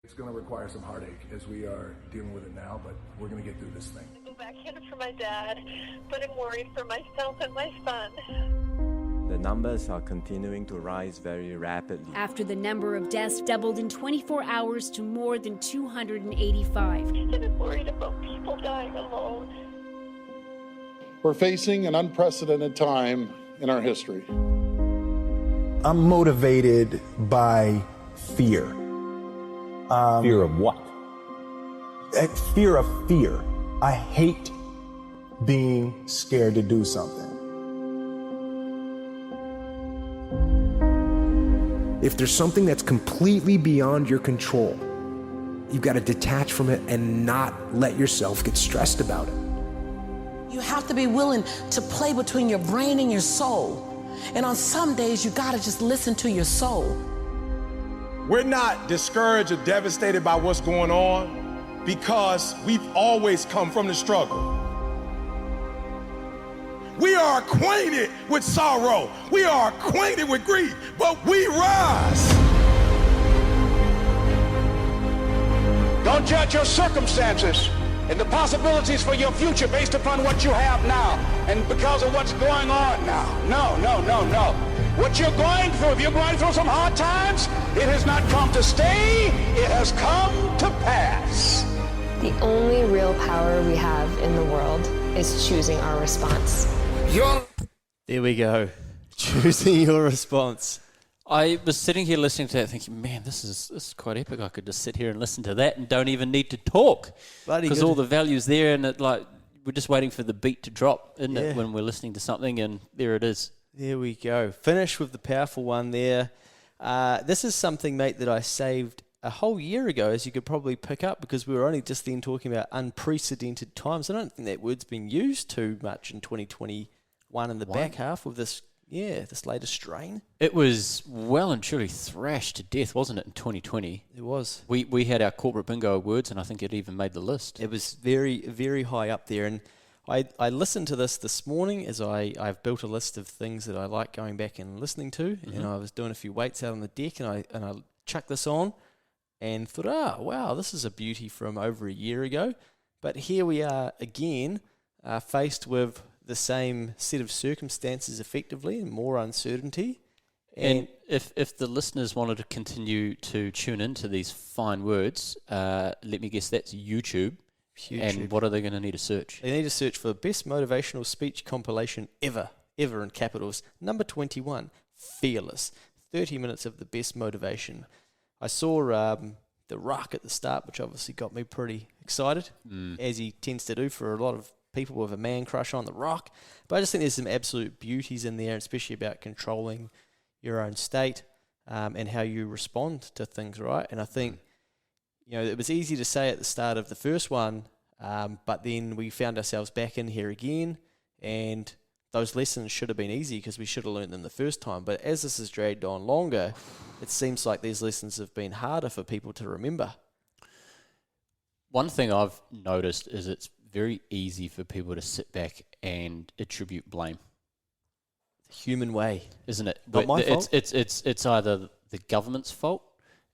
It's going to require some heartache as we are dealing with it now, but we're going to get through this thing. I go backhanded for my dad, but I'm worried for myself and my son. The numbers are continuing to rise very rapidly. After the number of deaths doubled in 24 hours to more than 285. And I'm worried about people dying alone. We're facing an unprecedented time in our history. I'm motivated by fear. Fear of what? Fear of fear. I hate being scared to do something. If there's something that's completely beyond your control, you've got to detach from it and not let yourself get stressed about it. You have to be willing to play between your brain and your soul. And on some days, you got to just listen to your soul. We're not discouraged or devastated by what's going on because we've always come from the struggle. We are acquainted with sorrow. We are acquainted with grief, but we rise. Don't judge your circumstances and the possibilities for your future based upon what you have now and because of what's going on now. No, no, no, no. What you're going through, if you're going through some hard times, it has not come to stay, it has come to pass. The only real power we have in the world is choosing our response. There we go. Choosing your response. I was sitting here listening to that thinking, man, this is quite epic. I could just sit here and listen to that and don't even need to talk. Because all the value's there and it we're just waiting for the beat to drop, isn't it, when we're listening to something, and there it is. There we go. Finish with the powerful one there. This is something, mate, that I saved a whole year ago, as you could probably pick up, because we were only just then talking about unprecedented times. I don't think that word's been used too much in 2021 in the back half of this latest strain. It was well and truly thrashed to death, wasn't it, in 2020? It was. We had our corporate bingo awards, and I think it even made the list. It was very, very high up there, and I listened to this morning as I've built a list of things that I like going back and listening to, and I was doing a few weights out on the deck, and I chucked this on and thought, wow, this is a beauty from over a year ago. But here we are again, faced with the same set of circumstances effectively and more uncertainty. And if the listeners wanted to continue to tune into these fine words, let me guess, that's YouTube. And what are they going to need to search? They need to search for the best motivational speech compilation ever in capitals. Number 21, Fearless. 30 minutes of the best motivation. I saw The Rock at the start, which obviously got me pretty excited, as he tends to do for a lot of people with a man crush on The Rock. But I just think there's some absolute beauties in there, especially about controlling your own state and how you respond to things, right? And I think, it was easy to say at the start of the first one, but then we found ourselves back in here again, and those lessons should have been easy because we should have learned them the first time. But as this has dragged on longer, it seems like these lessons have been harder for people to remember. One thing I've noticed is it's very easy for people to sit back and attribute blame. Human way, isn't it? Not my fault. It's either the government's fault,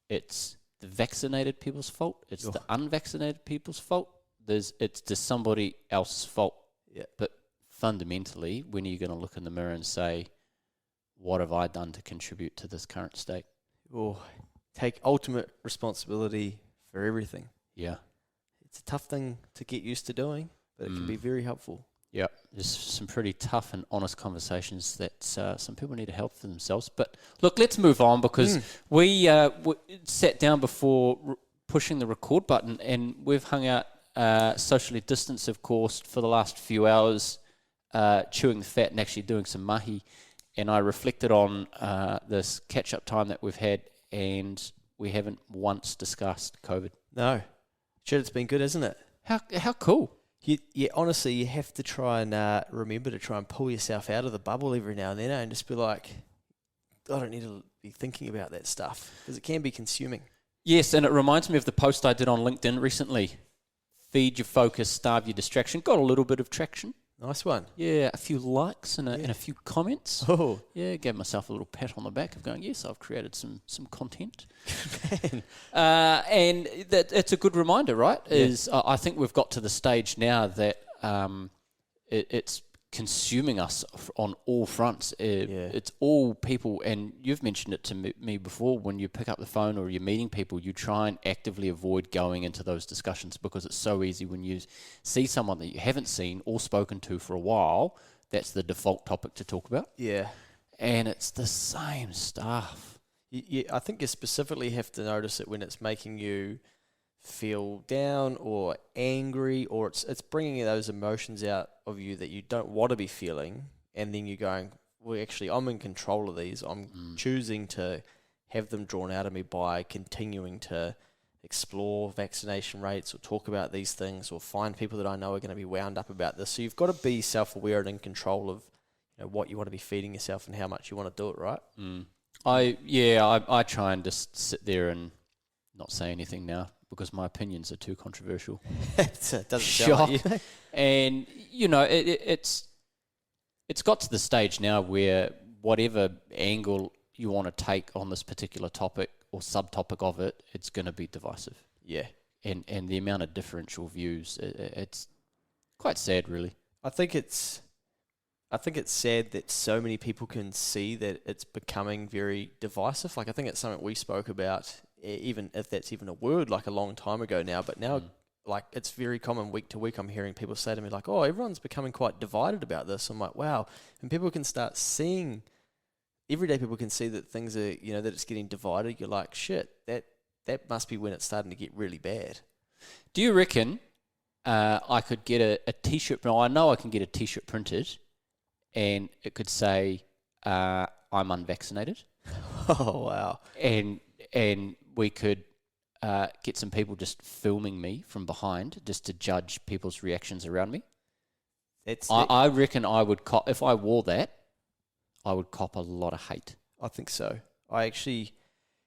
it's the vaccinated people's fault, it's the unvaccinated people's fault. It's just somebody else's fault. Yeah. But fundamentally, when are you going to look in the mirror and say, what have I done to contribute to this current state? Or take ultimate responsibility for everything. Yeah. It's a tough thing to get used to doing, but it can be very helpful. Yeah, there's some pretty tough and honest conversations that some people need to help for themselves. But look, let's move on, because we sat down before pushing the record button, and we've hung out socially distanced, of course, for the last few hours, chewing the fat and actually doing some mahi. And I reflected on this catch-up time that we've had, and we haven't once discussed COVID. No. Shit, it's been good, isn't it? How cool. Honestly, you have to try and remember to try and pull yourself out of the bubble every now and then, and just be like, I don't need to be thinking about that stuff, because it can be consuming. Yes, and it reminds me of the post I did on LinkedIn recently. Feed your focus, starve your distraction. Got a little bit of traction. Nice one. Yeah, a few likes and a few comments. Oh. Yeah, gave myself a little pat on the back of going, yes, I've created some content. Man. And it's a good reminder, right? Yeah. I think we've got to the stage now that it's consuming us on all fronts. It's all people, and you've mentioned it to me before, when you pick up the phone or you're meeting people, you try and actively avoid going into those discussions because it's so easy when you see someone that you haven't seen or spoken to for a while, that's the default topic to talk about. Yeah. And it's the same stuff. I think you specifically have to notice it when it's making you feel down or angry, or it's bringing those emotions out of you that you don't want to be feeling, and then you're going, well, actually, I'm in control of these. I'm choosing to have them drawn out of me by continuing to explore vaccination rates or talk about these things or find people that I know are going to be wound up about this. So you've got to be self-aware and in control of what you want to be feeding yourself and how much you want to do it, right? I try and just sit there and not say anything now, because my opinions are too controversial. It doesn't sound like you. And, it's got to the stage now where whatever angle you want to take on this particular topic or subtopic of it, it's going to be divisive. Yeah. And the amount of differential views, it's quite sad, really. I think it's sad that so many people can see that it's becoming very divisive. Like, I think it's something we spoke about, even if that's even a word, like a long time ago now. But now, like, it's very common week to week. I'm hearing people say to me, like, oh, everyone's becoming quite divided about this. I'm like, wow. And people can start seeing, everyday people can see that things are, that it's getting divided. You're like, shit, that must be when it's starting to get really bad. Do you reckon I could get a T-shirt? Now, I know I can get a T-shirt printed, and it could say, I'm unvaccinated. Oh, wow. And we could get some people just filming me from behind just to judge people's reactions around me. I reckon I would cop, if I wore that, I would cop a lot of hate. I think so. It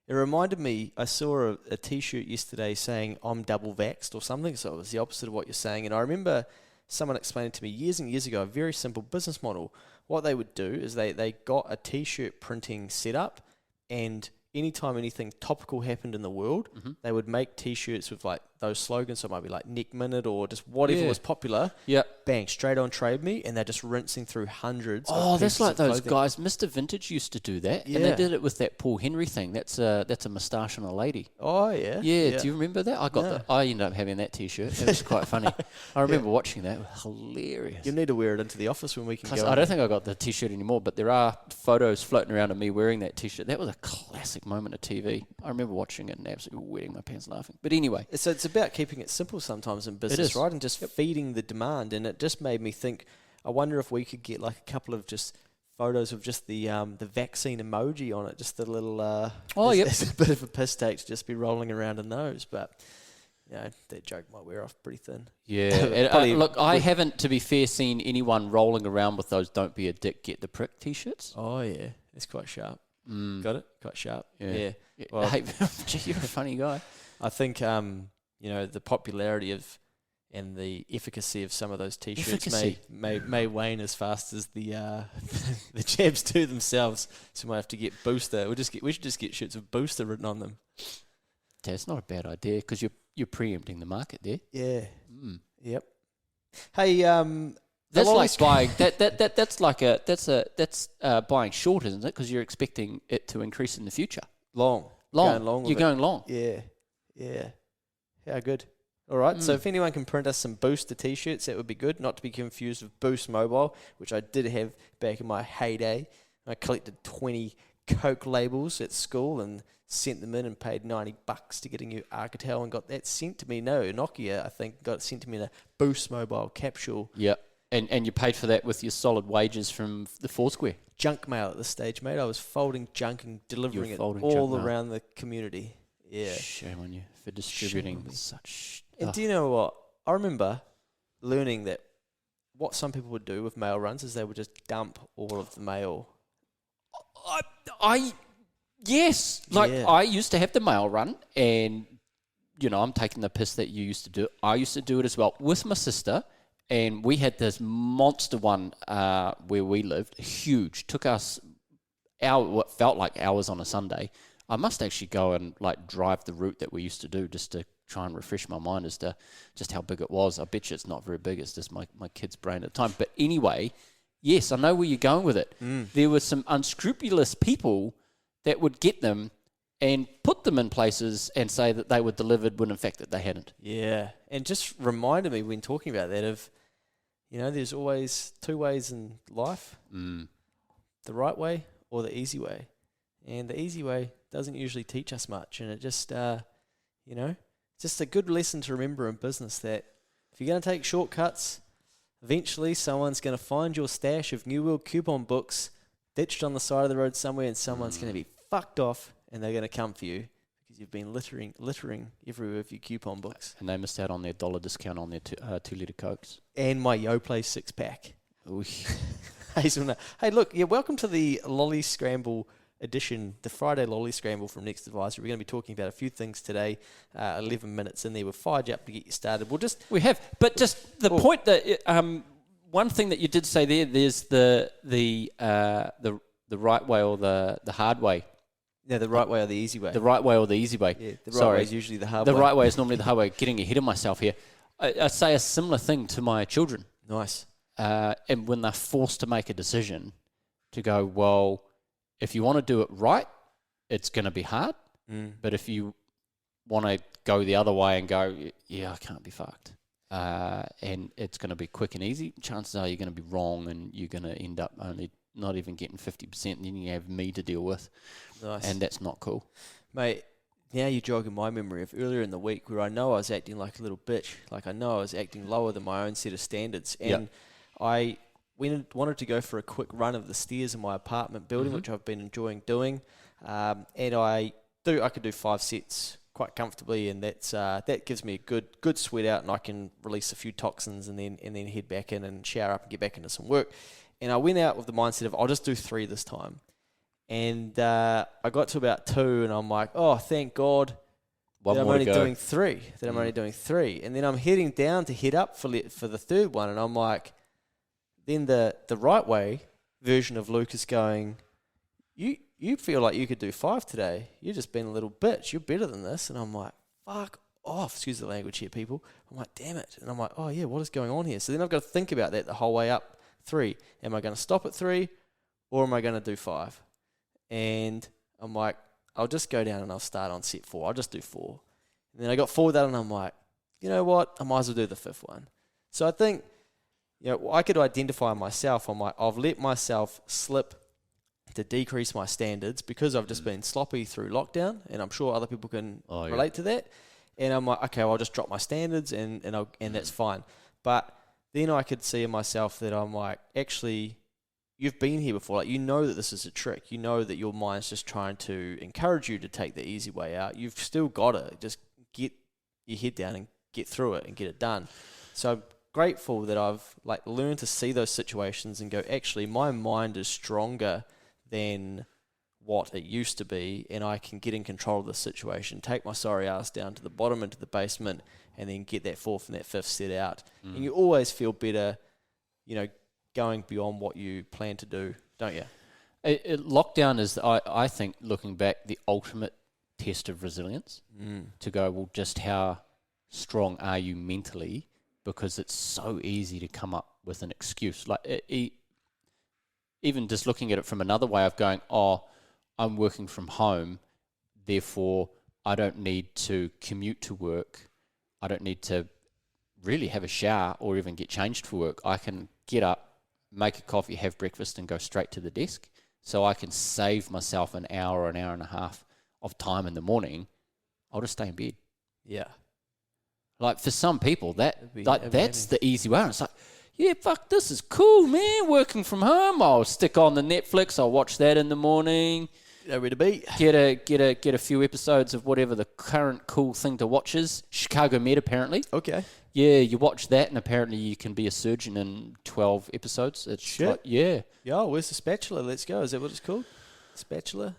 reminded me, I saw a T-shirt yesterday saying, I'm double vaxxed or something, so it was the opposite of what you're saying. And I remember someone explained to me years and years ago a very simple business model. What they would do is they got a T-shirt printing setup, and anytime anything topical happened in the world, they would make T-shirts with like those slogans. So it might be like Neck Minute or just whatever was popular. Yeah. Bang, straight on Trade Me, and they're just rinsing through hundreds of Oh, that's pieces like of those clothing. guys. Mr. Vintage used to do that, and they did it with that Paul Henry thing. That's a moustache on a lady. Oh, yeah. Yeah, do you remember that? I ended up having that T-shirt. It was quite funny. I remember watching that. It was hilarious. You need to wear it into the office when we can go. I don't think I got the T-shirt anymore, but there are photos floating around of me wearing that T-shirt. That was a classic moment of TV. I remember watching it and absolutely wetting my pants laughing. But anyway. So it's about keeping it simple sometimes in business, right? And just feeding the demand. And it just made me think, I wonder if we could get like a couple of just photos of just the vaccine emoji on it, just the little it's a bit of a piss take to just be rolling around in those, but that joke might wear off pretty thin. Yeah. Look, I haven't, to be fair, seen anyone rolling around with those "Don't be a dick, get the prick" T-shirts. Oh yeah, it's quite sharp. Got it? Quite sharp. Yeah. Well, hey, you're a funny guy. I think the popularity of and the efficacy of some of those T-shirts may wane as fast as the the jabs do themselves. So we might have to get booster. We should just get shirts with booster written on them. That's not a bad idea, because you're preempting the market there. Yeah. Yep. Hey, that's like buying that's buying short, isn't it? Because you're expecting it to increase in the future. Long. You're going long. Yeah. How good. All right. So if anyone can print us some Booster T-shirts, that would be good. Not to be confused with Boost Mobile, which I did have back in my heyday. I collected 20 Coke labels at school and sent them in and paid $90 to get a new Alcatel and got that sent to me. No, Nokia, I think, got it sent to me in a Boost Mobile capsule. Yep. And you paid for that with your solid wages from the Foursquare. Junk mail at this stage, mate. I was folding junk and delivering it all around the community. Yeah. Shame on you for distributing such... And do you know what? I remember learning that what some people would do with mail runs is they would just dump all of the mail. Yes. I used to have the mail run, and, I'm taking the piss that you used to do it. I used to do it as well with my sister, And we had this monster one where we lived, huge. Took us what felt like hours on a Sunday. I must actually go and like drive the route that we used to do just to try and refresh my mind as to just how big it was. I bet you it's not very big. It's just my kid's brain at the time. But anyway, yes, I know where you're going with it. There were some unscrupulous people that would get them and put them in places and say that they were delivered when in fact that they hadn't. Yeah, and just reminded me when talking about that of, there's always two ways in life, the right way or the easy way. And the easy way doesn't usually teach us much, and it just, just a good lesson to remember in business that if you're going to take shortcuts, eventually someone's going to find your stash of New World coupon books ditched on the side of the road somewhere, and someone's going to be fucked off, and they're going to come for you because you've been littering everywhere with your coupon books. And they missed out on their $1 discount on their 2-litre Cokes. And my Yoplait 6-pack. Hazelnut. Hey, look, welcome to the Lolly Scramble edition, the Friday Lolly Scramble from Next Advisory. We're going to be talking about a few things today. 11 minutes in there. We're fired you up to get you started. We have, but just the point that one thing that you did say there's the right way or the hard way. Yeah, the right way or the easy way. The right way or the easy way. Yeah, the right way is usually the hard way. The right way is normally the hard way. Getting ahead of myself here. I say a similar thing to my children. Nice. And when they're forced to make a decision to go, well, if you want to do it right, it's going to be hard. But if you want to go the other way and go, yeah, I can't be fucked, and it's going to be quick and easy, chances are you're going to be wrong and you're going to end up only not even getting 50%, and then you have me to deal with. Nice. And that's not cool. Mate, now you're jogging my memory of earlier in the week where I know I was acting like a little bitch. Like I know I was acting lower than my own set of standards. And I wanted to go for a quick run of the stairs in my apartment building, which I've been enjoying doing. And I could do 5 sets quite comfortably, and that gives me a good sweat out, and I can release a few toxins and then head back in and shower up and get back into some work. And I went out with the mindset of I'll just do 3 this time. And I got to about 2, and I'm like, oh, thank God that I'm only doing 3. I'm only doing 3. And then I'm heading down to head up for the 3rd one, and I'm like, then the right way version of Luke is going, you feel like you could do 5 today. You've just been a little bitch. You're better than this. And I'm like, fuck off. Excuse the language here, people. I'm like, damn it. And I'm like, oh, yeah, what is going on here? So then I've got to think about that the whole way up 3. Am I going to stop at 3 or am I going to do 5? And I'm like, I'll just go down and I'll start on set 4. I'll just do 4. And then I got 4 done and I'm like, you know what? I might as well do the 5th one. So I think, I could identify myself. I'm like, I've let myself slip to decrease my standards because I've just been sloppy through lockdown, and I'm sure other people can relate to that. And I'm like, okay, well, I'll just drop my standards and that's fine. But then I could see in myself that I'm like, actually, you've been here before. Like, you know that this is a trick. You know that your mind's just trying to encourage you to take the easy way out. You've still got to just get your head down and get through it and get it done. So I'm grateful that I've learned to see those situations and go, actually, my mind is stronger than what it used to be, and I can get in control of the situation, take my sorry ass down to the bottom into the basement, and then get that 4th and that 5th set out. And you always feel better, going beyond what you plan to do, don't you? Lockdown is, I think, looking back, the ultimate test of resilience. To go, well, just how strong are you mentally? Because it's so easy to come up with an excuse. Even just looking at it from another way of going, I'm working from home, therefore I don't need to commute to work. I don't need to really have a shower or even get changed for work. I can get up, make a coffee, have breakfast, and go straight to the desk. So I can save myself an hour or an hour and a half of time in the morning. I'll just stay in bed. Yeah. Like, for some people, that's the easy way. And it's like, yeah, fuck, this is cool, man. Working from home, I'll stick on the Netflix. I'll watch that in the morning. Nowhere to be. Get a few episodes of whatever the current cool thing to watch is. Chicago Med, apparently. Okay. Yeah, you watch that, and apparently you can be a surgeon in 12 episodes. It's shit. Yeah. Yeah, where's the spatula? Let's go. Is that what it's called? Spatula?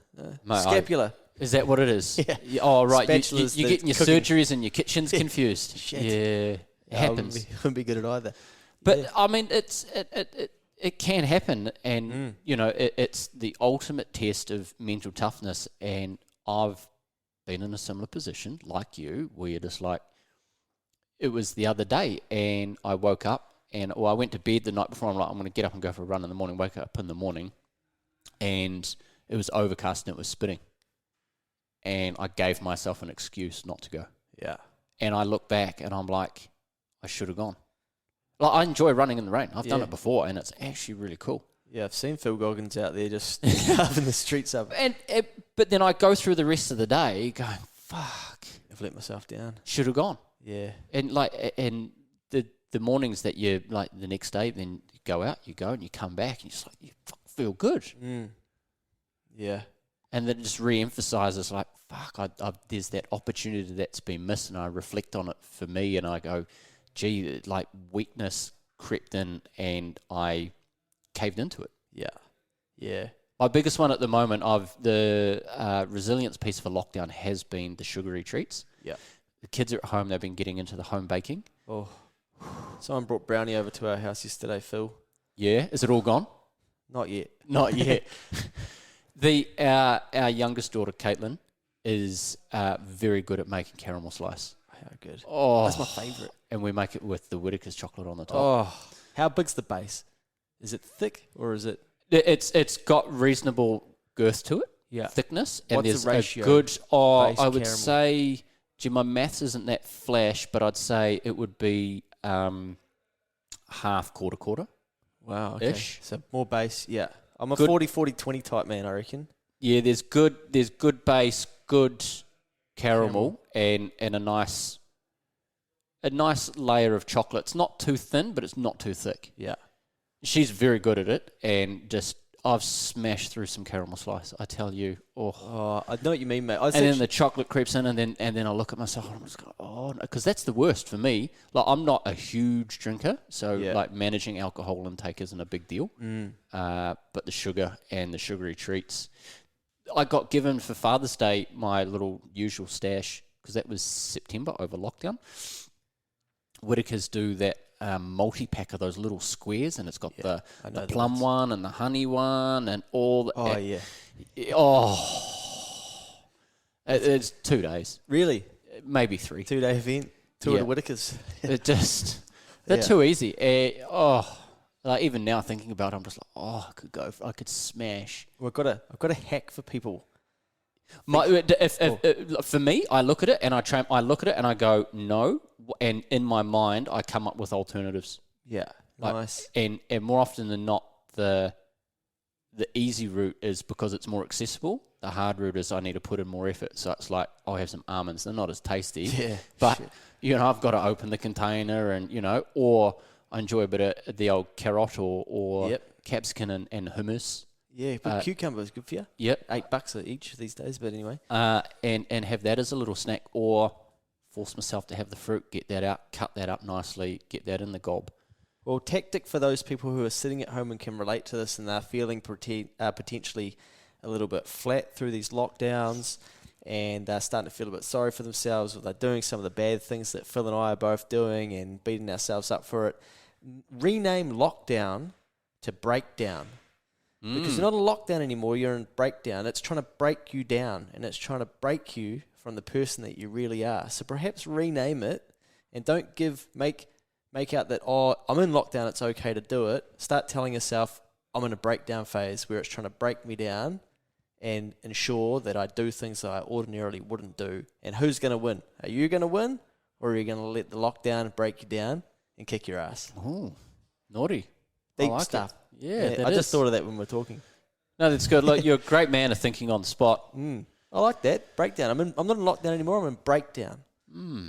Scapula. Is that what it is? Yeah. Oh, right. You're getting your surgeries and your kitchens confused. Shit. Yeah. It happens. Wouldn't be good at either. But I mean, it can happen, and it's the ultimate test of mental toughness. And I've been in a similar position like you, where you're just like, it was the other day, and I woke up, and I went to bed the night before. I'm like, I'm going to get up and go for a run in the morning. Wake up in the morning, and it was overcast and it was spitting, and I gave myself an excuse not to go. Yeah. And I look back, and I'm like, I should have gone. Like, I enjoy running in the rain. I've done it before, and it's actually really cool. Yeah, I've seen Phil Goggins out there just carving the streets up. But then I go through the rest of the day going, fuck. I've let myself down. Should have gone. Yeah. And the mornings that you, like the next day, then you go out, you go and you come back, and you just like, you feel good. Yeah. And then it just re-emphasizes like, fuck, there's that opportunity that's been missed, and I reflect on it for me, and I go, gee, like weakness crept in and I caved into it. Yeah. Yeah. My biggest one at the moment of the resilience piece for lockdown has been the sugary treats. Yeah. The kids are at home, they've been getting into the home baking. Oh. Someone brought brownie over to our house yesterday, Phil. Yeah. Is it all gone? Not yet. Not yet. Our youngest daughter, Caitlin, is very good at making caramel slice. How good. Oh. That's my favourite. And we make it with the Whittaker's chocolate on the top. Oh. How big's the base? Is it thick or is it? It's got reasonable girth to it. Yeah. Thickness. And What's there's the ratio? a good, I would caramel? say, gee, my maths isn't that flash, but I'd say it would be half, quarter. Wow. Okay. Ish. So more base. Yeah. I'm a Good. 40-40-20 type man, I reckon. Yeah, there's good base, good caramel. And a nice layer of chocolate. It's not too thin, but it's not too thick. Yeah. She's very good at it, and just I've smashed through some caramel slice. I tell you, I know what you mean, mate. Then the chocolate creeps in, and then I look at myself, and I'm just going, because that's the worst for me. Like, I'm not a huge drinker, so like managing alcohol intake isn't a big deal. But the sugar and the sugary treats, I got given for Father's Day my little usual stash, because that was September over lockdown. Whittaker's do that multi-pack of those little squares, and it's got the plum one and the honey one and all the... Oh, yeah. It's 2 days. Really? Maybe 3. 2-day event. Tour to Whittaker's. They're too easy. Like even now thinking about it, I'm just like, I could smash. Well, I've got a hack for people. For me, I look at it and I look at it and I go no, and in my mind I come up with alternatives. Yeah, nice. And more often than not, the easy route is because it's more accessible. The hard route is I need to put in more effort. So it's like I'll have some almonds. They're not as tasty. Yeah, but I've got to open the container and or I enjoy a bit of the old carrot or capsicum and hummus. Yeah, but cucumber is good for you. Yep. $8 each these days, but anyway. And have that as a little snack, or force myself to have the fruit, get that out, cut that up nicely, get that in the gob. Well, tactic for those people who are sitting at home and can relate to this and they're feeling potentially a little bit flat through these lockdowns and starting to feel a bit sorry for themselves, or they're doing some of the bad things that Phil and I are both doing and beating ourselves up for it. Rename lockdown to breakdown. Because you're not in lockdown anymore, you're in breakdown. It's trying to break you down, and it's trying to break you from the person that you really are. So perhaps rename it, and don't make out that, I'm in lockdown, it's okay to do it. Start telling yourself, I'm in a breakdown phase where it's trying to break me down and ensure that I do things that I ordinarily wouldn't do. And who's going to win? Are you going to win, or are you going to let the lockdown break you down and kick your ass? Oh, naughty. Deep like stuff. Yeah, I just thought of that when we were talking. No, that's good. Look, you're a great man of thinking on the spot. I like that. Breakdown. I'm not in lockdown anymore. I'm in breakdown.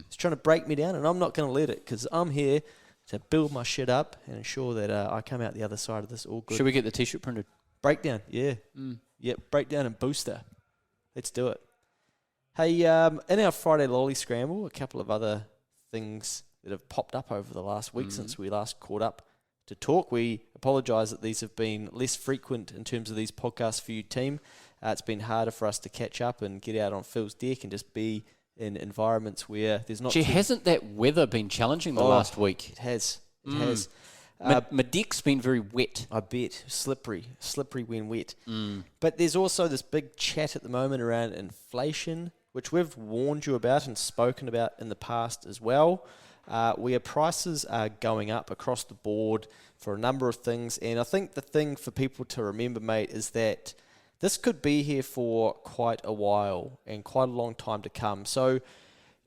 It's trying to break me down, and I'm not going to let it, because I'm here to build my shit up and ensure that I come out the other side of this all good. Should we get the T-shirt printed? Breakdown, yeah. Yep, breakdown and booster. Let's do it. Hey, in our Friday Lolly Scramble, a couple of other things that have popped up over the last week since we last caught up to talk. We apologise that these have been less frequent in terms of these podcasts for you, team. It's been harder for us to catch up and get out on Phil's deck and just be in environments where there's not... Hasn't that weather been challenging the last week? It has. It has. My deck's been very wet. I bet. Slippery when wet. But there's also this big chat at the moment around inflation, which we've warned you about and spoken about in the past as well, where prices are going up across the board for a number of things. And I think the thing for people to remember, mate, is that this could be here for quite a while and quite a long time to come. So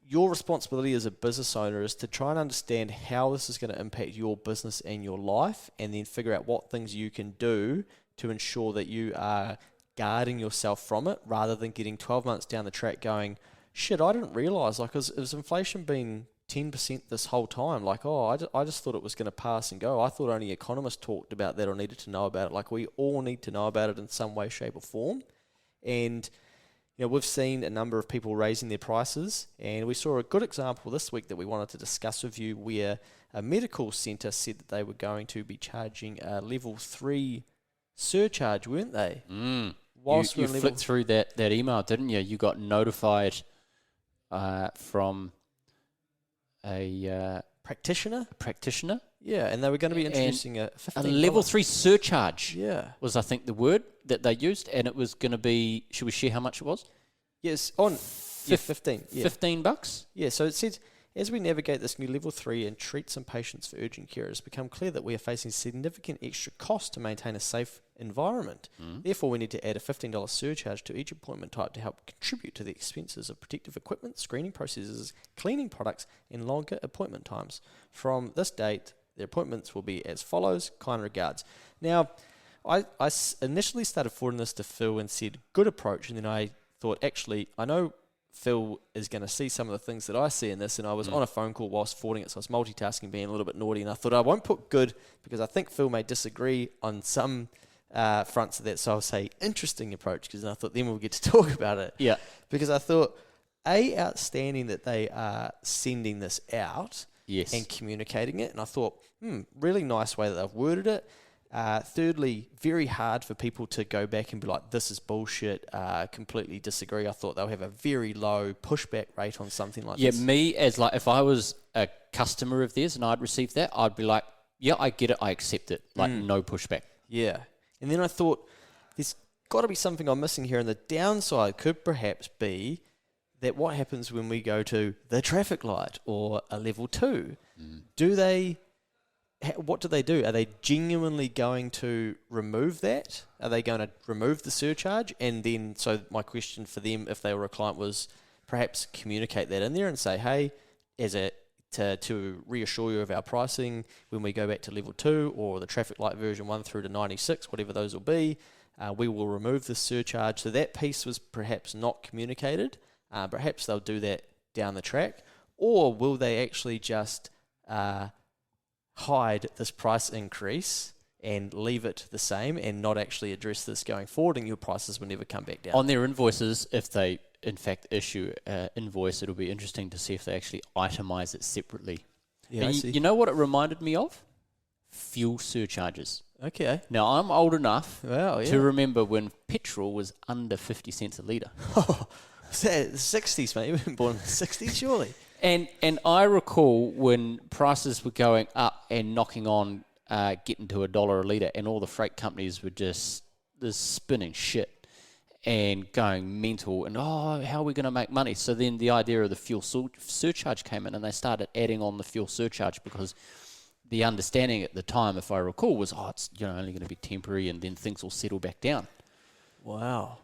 your responsibility as a business owner is to try and understand how this is going to impact your business and your life, and then figure out what things you can do to ensure that you are guarding yourself from it, rather than getting 12 months down the track going, shit, I didn't realise, like, has inflation been 10% this whole time? Like, I just thought it was going to pass and go. I thought only economists talked about that or needed to know about it. Like, we all need to know about it in some way, shape or form. And we've seen a number of people raising their prices, and we saw a good example this week that we wanted to discuss with you, where a medical centre said that they were going to be charging a level 3 surcharge, weren't they? Whilst you flicked through that email, didn't you? You got notified from a practitioner. Yeah, and they were going to be introducing a level 3 surcharge. Yeah, was I think the word that they used, and it was going to be. Should we share how much it was? Yes, on 15. Yeah. $15. Yeah, so it says, as we navigate this new level 3 and treat some patients for urgent care, it has become clear that we are facing significant extra costs to maintain a safe environment. Therefore, we need to add a $15 surcharge to each appointment type to help contribute to the expenses of protective equipment, screening processes, cleaning products, and longer appointment times. From this date, their appointments will be as follows. Kind regards. Now, I initially started forwarding this to Phil and said, good approach. And then I thought, actually, I know Phil is going to see some of the things that I see in this. And I was on a phone call whilst forwarding it, so I was multitasking, being a little bit naughty. And I thought I won't put good because I think Phil may disagree on some fronts of that. So I'll say interesting approach, because I thought then we'll get to talk about it. Yeah. Because I thought, outstanding that they are sending this out. Yes. And communicating it. And I thought, really nice way that they've worded it. Thirdly, very hard for people to go back and be like, this is bullshit, completely disagree. I thought they'll have a very low pushback rate on something like this. Yeah, me as like, if I was a customer of theirs and I'd received that, I'd be like, yeah, I get it, I accept it. Like, no pushback. Yeah. And then I thought, there's got to be something I'm missing here. And the downside could perhaps be that what happens when we go to the traffic light or a level 2? What do they do? Are they genuinely going to remove that? Are they going to remove the surcharge? And then, so my question for them, if they were a client, was perhaps communicate that in there and say, hey, to reassure you of our pricing, when we go back to level 2 or the traffic light version 1 through to 96, whatever those will be, we will remove the surcharge. So that piece was perhaps not communicated. Perhaps they'll do that down the track. Or will they actually just hide this price increase and leave it the same and not actually address this going forward, and your prices will never come back down? On their invoices, if they in fact issue an invoice, it'll be interesting to see if they actually itemize it separately. Yeah, you know what it reminded me of? Fuel surcharges. Okay. Now, I'm old enough to remember when petrol was under 50 cents a litre. Oh, the 60s, mate. You've been born in the 60s, surely. And I recall when prices were going up and knocking on getting to $1 a litre, and all the freight companies were just spinning shit and going mental, and how are we going to make money? So then the idea of the fuel surcharge came in, and they started adding on the fuel surcharge, because the understanding at the time, if I recall, was it's only going to be temporary, and then things will settle back down. Wow.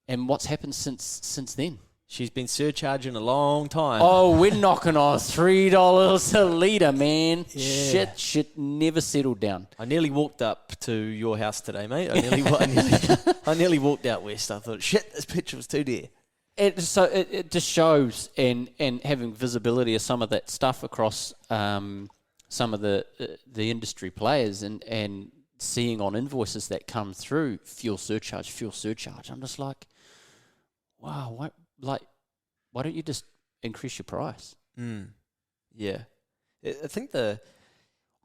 And what's happened since then? She's been surcharging a long time. Oh, we're knocking on $3 a litre, man. Yeah. Shit never settled down. I nearly walked up to your house today, mate. I nearly walked out west. I thought, shit, this petrol's too dear. So it just shows, and having visibility of some of that stuff across some of the industry players, and seeing on invoices that come through fuel surcharge. I'm just like, wow, why don't you just increase your price? Yeah. I think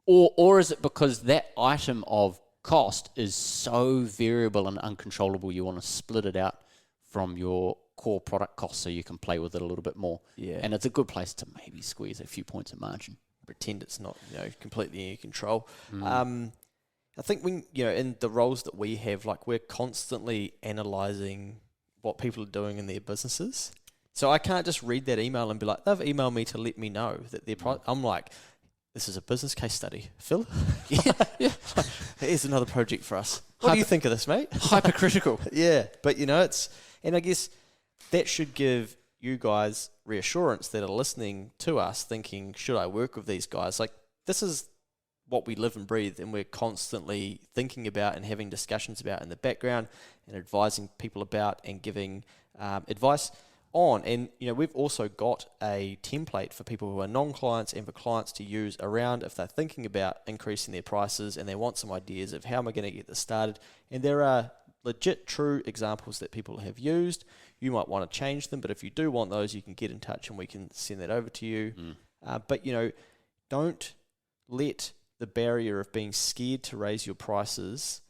Or is it because that item of cost is so variable and uncontrollable, you want to split it out from your core product cost so you can play with it a little bit more? Yeah. And it's a good place to maybe squeeze a few points of margin. pretend it's not, completely in your control. I think when, in the roles that we have, like we're constantly analysing what people are doing in their businesses. So I can't just read that email and be like, they've emailed me to let me know that their I'm like, this is a business case study. Phil? yeah. Here's another project for us. What do you think of this, mate? Hypercritical. Yeah. But, and I guess that should give you guys reassurance that are listening to us thinking, should I work with these guys? Like, this is what we live and breathe, and we're constantly thinking about and having discussions about in the background and advising people about and giving advice on. And, we've also got a template for people who are non-clients and for clients to use around if they're thinking about increasing their prices and they want some ideas of how am I going to get this started. And there are legit, true examples that people have used. You might want to change them, but if you do want those, you can get in touch and we can send that over to you. But, don't let the barrier of being scared to raise your prices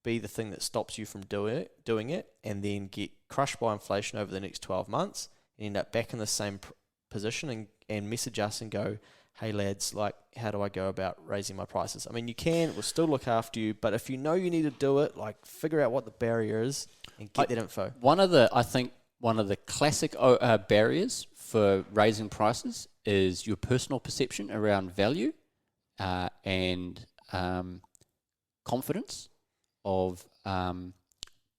be the thing that stops you from doing it and then get crushed by inflation over the next 12 months and end up back in the same position and message us and go, hey lads, like, how do I go about raising my prices? I mean, you can, we'll still look after you, but if you know you need to do it, like, figure out what the barrier is and get that info. I think one of the classic barriers for raising prices is your personal perception around value and confidence of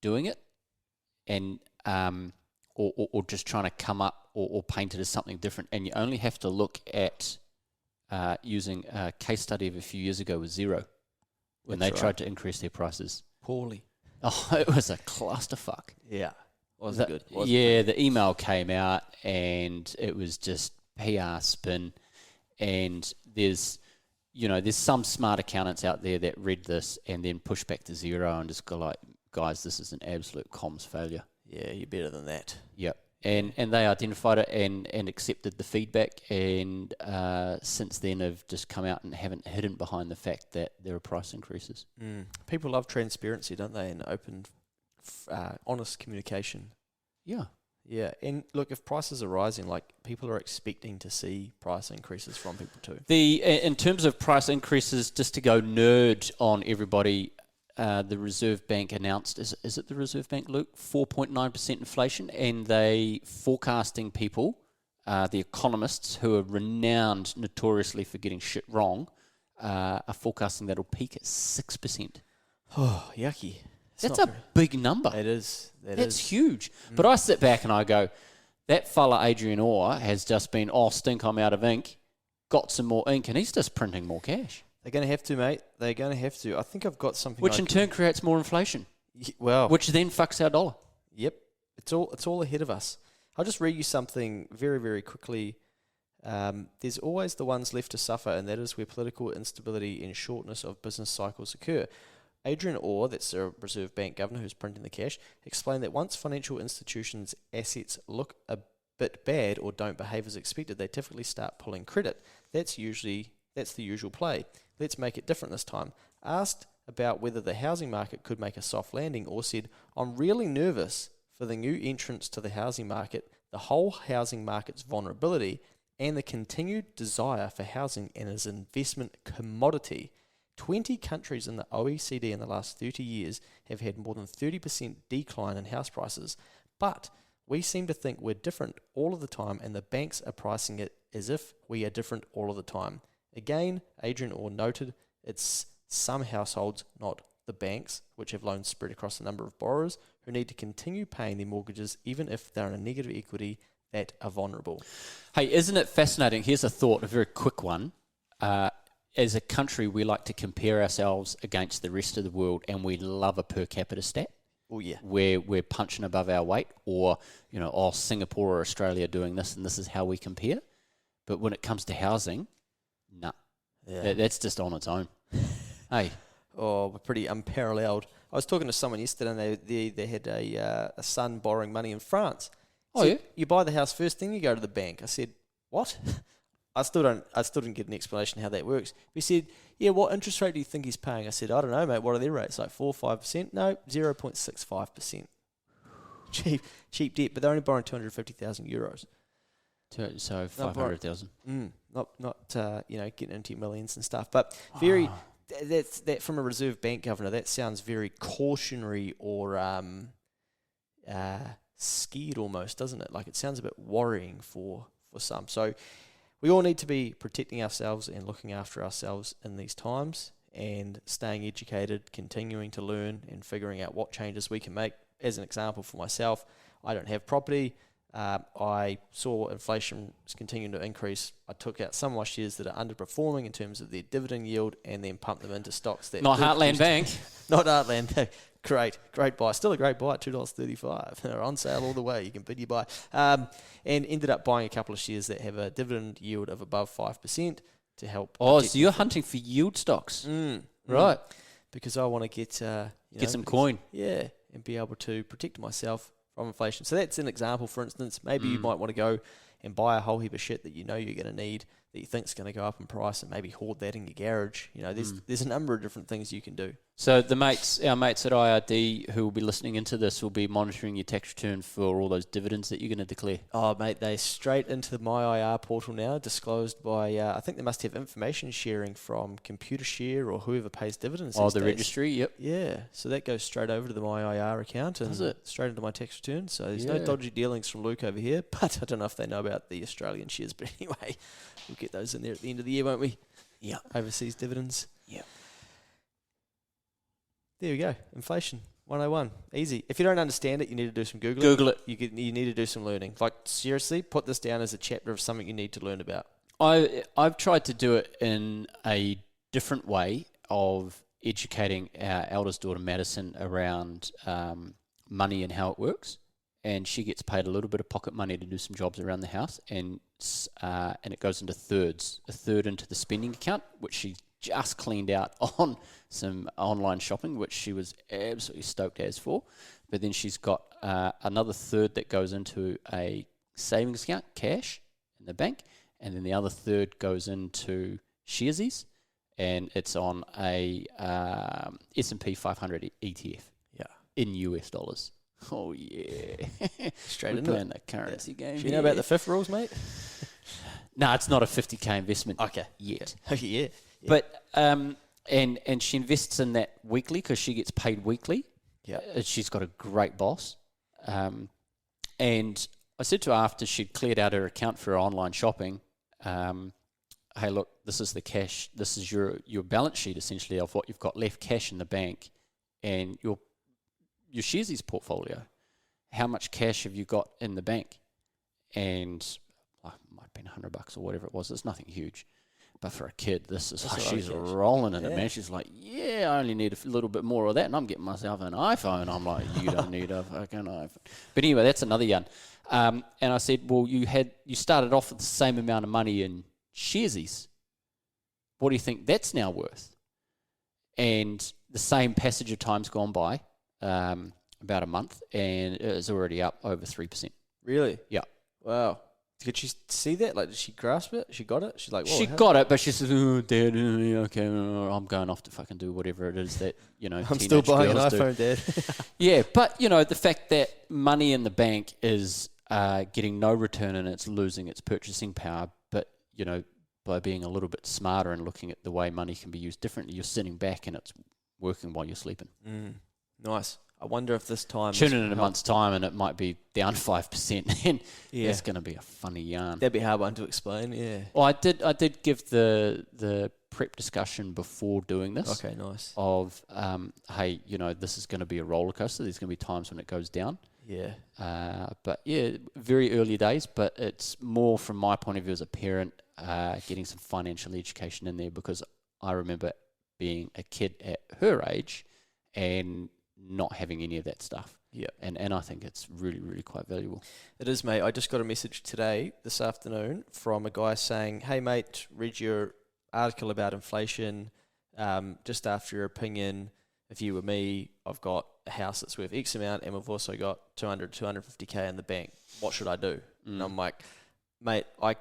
doing it, and or just trying to come up or paint it as something different. And you only have to look at using a case study of a few years ago with Xero when they tried to increase their prices. Poorly. Oh, it was a clusterfuck. Yeah. Wasn't good. The email came out and it was just PR spin, and there's some smart accountants out there that read this and then push back to Xero and just go like, guys, this is an absolute comms failure. Yeah, you're better than that. Yep. And they identified it and accepted the feedback, and since then have just come out and haven't hidden behind the fact that there are price increases. People love transparency, don't they, and open, honest communication. Yeah. Yeah, and look, if prices are rising, like, people are expecting to see price increases from people too. In terms of price increases, just to go nerd on everybody, the Reserve Bank announced, is it the Reserve Bank, Luke? 4.9% inflation, and they forecasting people, the economists who are renowned notoriously for getting shit wrong, are forecasting that'll peak at 6%. Oh, yucky. That's a big number. It is. That's huge. But I sit back and I go, that fella Adrian Orr has just been, stink, I'm out of ink, got some more ink, and he's just printing more cash. They're going to have to, mate. They're going to have to. I think I've got something. Which in turn creates more inflation. Well. Which then fucks our dollar. Yep. It's all ahead of us. I'll just read you something very, very quickly. There's always the ones left to suffer, and that is where political instability and shortness of business cycles occur. Adrian Orr, that's a Reserve Bank governor who's printing the cash, explained that once financial institutions' assets look a bit bad or don't behave as expected, they typically start pulling credit. That's the usual play. Let's make it different this time. Asked about whether the housing market could make a soft landing, Orr said, I'm really nervous for the new entrants to the housing market, the whole housing market's vulnerability, and the continued desire for housing and as an investment commodity. 20 countries in the OECD in the last 30 years have had more than 30% decline in house prices, but we seem to think we're different all of the time, and the banks are pricing it as if we are different all of the time. Again, Adrian Orr noted it's some households, not the banks, which have loans spread across a number of borrowers who need to continue paying their mortgages even if they're in a negative equity, that are vulnerable. Hey, isn't it fascinating? Here's a thought, a very quick one. As a country, we like to compare ourselves against the rest of the world, and we love a per capita stat. Oh, yeah. Where we're punching above our weight, or, Singapore or Australia doing this, and this is how we compare. But when it comes to housing, nah. Yeah. That's just on its own. Hey. Oh, we're pretty unparalleled. I was talking to someone yesterday, and they had a son borrowing money in France. Oh, yeah? You buy the house first, then you go to the bank. I said, what? I still didn't get an explanation how that works. He said, yeah, what interest rate do you think he's paying? I said, I don't know, mate. What are their rates? Like 4 or 5%? No, 0.65%. Cheap debt, but they're only borrowing 250,000 euros. So 500,000. Not getting into millions and stuff, but very. That from a Reserve Bank governor, that sounds very cautionary or scared almost, doesn't it? Like it sounds a bit worrying for some. So we all need to be protecting ourselves and looking after ourselves in these times and staying educated, continuing to learn and figuring out what changes we can make. As an example for myself, I don't have property. I saw inflation is continuing to increase. I took out some of my shares that are underperforming in terms of their dividend yield and then pumped them into stocks that... Not Heartland Bank. Not Heartland Bank. Great buy. Still a great buy at $2.35. They're on sale all the way. You can bid your buy. And ended up buying a couple of shares that have a dividend yield of above 5% to help... Oh, so you're hunting for yield stocks. Right. Because I want to get some coin. Yeah, and be able to protect myself from inflation. So that's an example, for instance. Maybe you might want to go and buy a whole heap of shit that you know you're going to need, that you think's going to go up in price, and maybe hoard that in your garage. There's a number of different things you can do. So our mates at IRD who will be listening into this will be monitoring your tax return for all those dividends that you're going to declare. Oh, mate, they're straight into the MyIR portal now, disclosed by, I think they must have information sharing from ComputerShare or whoever pays dividends these the days. registry, yep. Yeah, so that goes straight over to the MyIR account and straight into my tax return. So there's no dodgy dealings from Luke over here, but I don't know if they know about the Australian shares. But anyway, we'll get those in there at the end of the year, won't we? Yeah. Overseas dividends. Yeah. There we go. Inflation 101. Easy. If you don't understand it, you need to do some Googling. Google it. You need to do some learning. Like, seriously, put this down as a chapter of something you need to learn about. I've tried to do it in a different way of educating our eldest daughter, Madison, around money and how it works. And she gets paid a little bit of pocket money to do some jobs around the house. And it goes into thirds. A third into the spending account, which she just cleaned out on some online shopping, which she was absolutely stoked as for. But then she's got another third that goes into a savings account, cash in the bank, and then the other third goes into Sharesies, and it's on a S&P 500 ETF. Yeah, in US dollars. Oh yeah, straight into playing the currency game. Do you know about the fifth rules, mate? No, it's not a 50k investment. Okay, yet. Yeah. But and she invests in that weekly because she gets paid weekly. Yeah, she's got a great boss. And I said to her after she'd cleared out her account for her online shopping, hey, look, this is the cash. This is your balance sheet essentially of what you've got left cash in the bank, and your Sharesies portfolio. How much cash have you got in the bank? And it might have been $100 or whatever it was. It's nothing huge. But for a kid, this is she's rolling in it, man. She's like, yeah, I only need a little bit more of that, and I'm getting myself an iPhone. I'm like, you don't need a fucking iPhone. But anyway, that's another yarn. And I said, well, you started off with the same amount of money in Sharesies. What do you think that's now worth? And the same passage of time's gone by, about a month, and it's already up over 3%. Really? Yeah. Wow. Could she see that? Like, did she grasp it? She got it? She's like, whoa. She got it, but she says, oh, Dad, okay, I'm going off to fucking do whatever it is that, I'm still buying an iPhone, Dad. Yeah, but, the fact that money in the bank is getting no return and it's losing its purchasing power, but, by being a little bit smarter and looking at the way money can be used differently, you're sitting back and it's working while you're sleeping. Nice. I wonder if this time... Tune in a month's time and it might be down 5%. And that's going to be a funny yarn. That'd be a hard one to explain, yeah. Well, I did give the prep discussion before doing this. Okay, nice. Of, hey, this is going to be a roller coaster. There's going to be times when it goes down. Yeah. But, very early days. But it's more from my point of view as a parent, getting some financial education in there, because I remember being a kid at her age and not having any of that stuff. Yeah. And I think it's really, really quite valuable. It is, mate. I just got a message this afternoon, from a guy saying, hey, mate, read your article about inflation. Just after your opinion, if you were me, I've got a house that's worth X amount, and we've also got 250K in the bank. What should I do? And I'm like, mate, I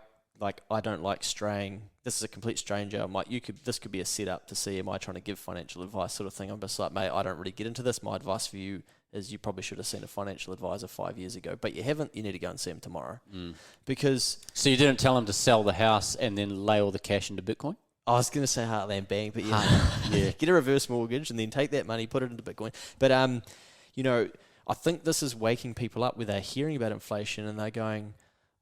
don't like straying. This is a complete stranger. I'm like, this could be a setup to see, am I trying to give financial advice sort of thing. I'm just like, mate, I don't really get into this. My advice for you is you probably should have seen a financial advisor 5 years ago, but you haven't. You need to go and see him tomorrow. Because... So you didn't tell him to sell the house and then lay all the cash into Bitcoin? I was going to say Heartland Bank, but yeah, get a reverse mortgage and then take that money, put it into Bitcoin. But, you know, I think this is waking people up where they're hearing about inflation and they're going,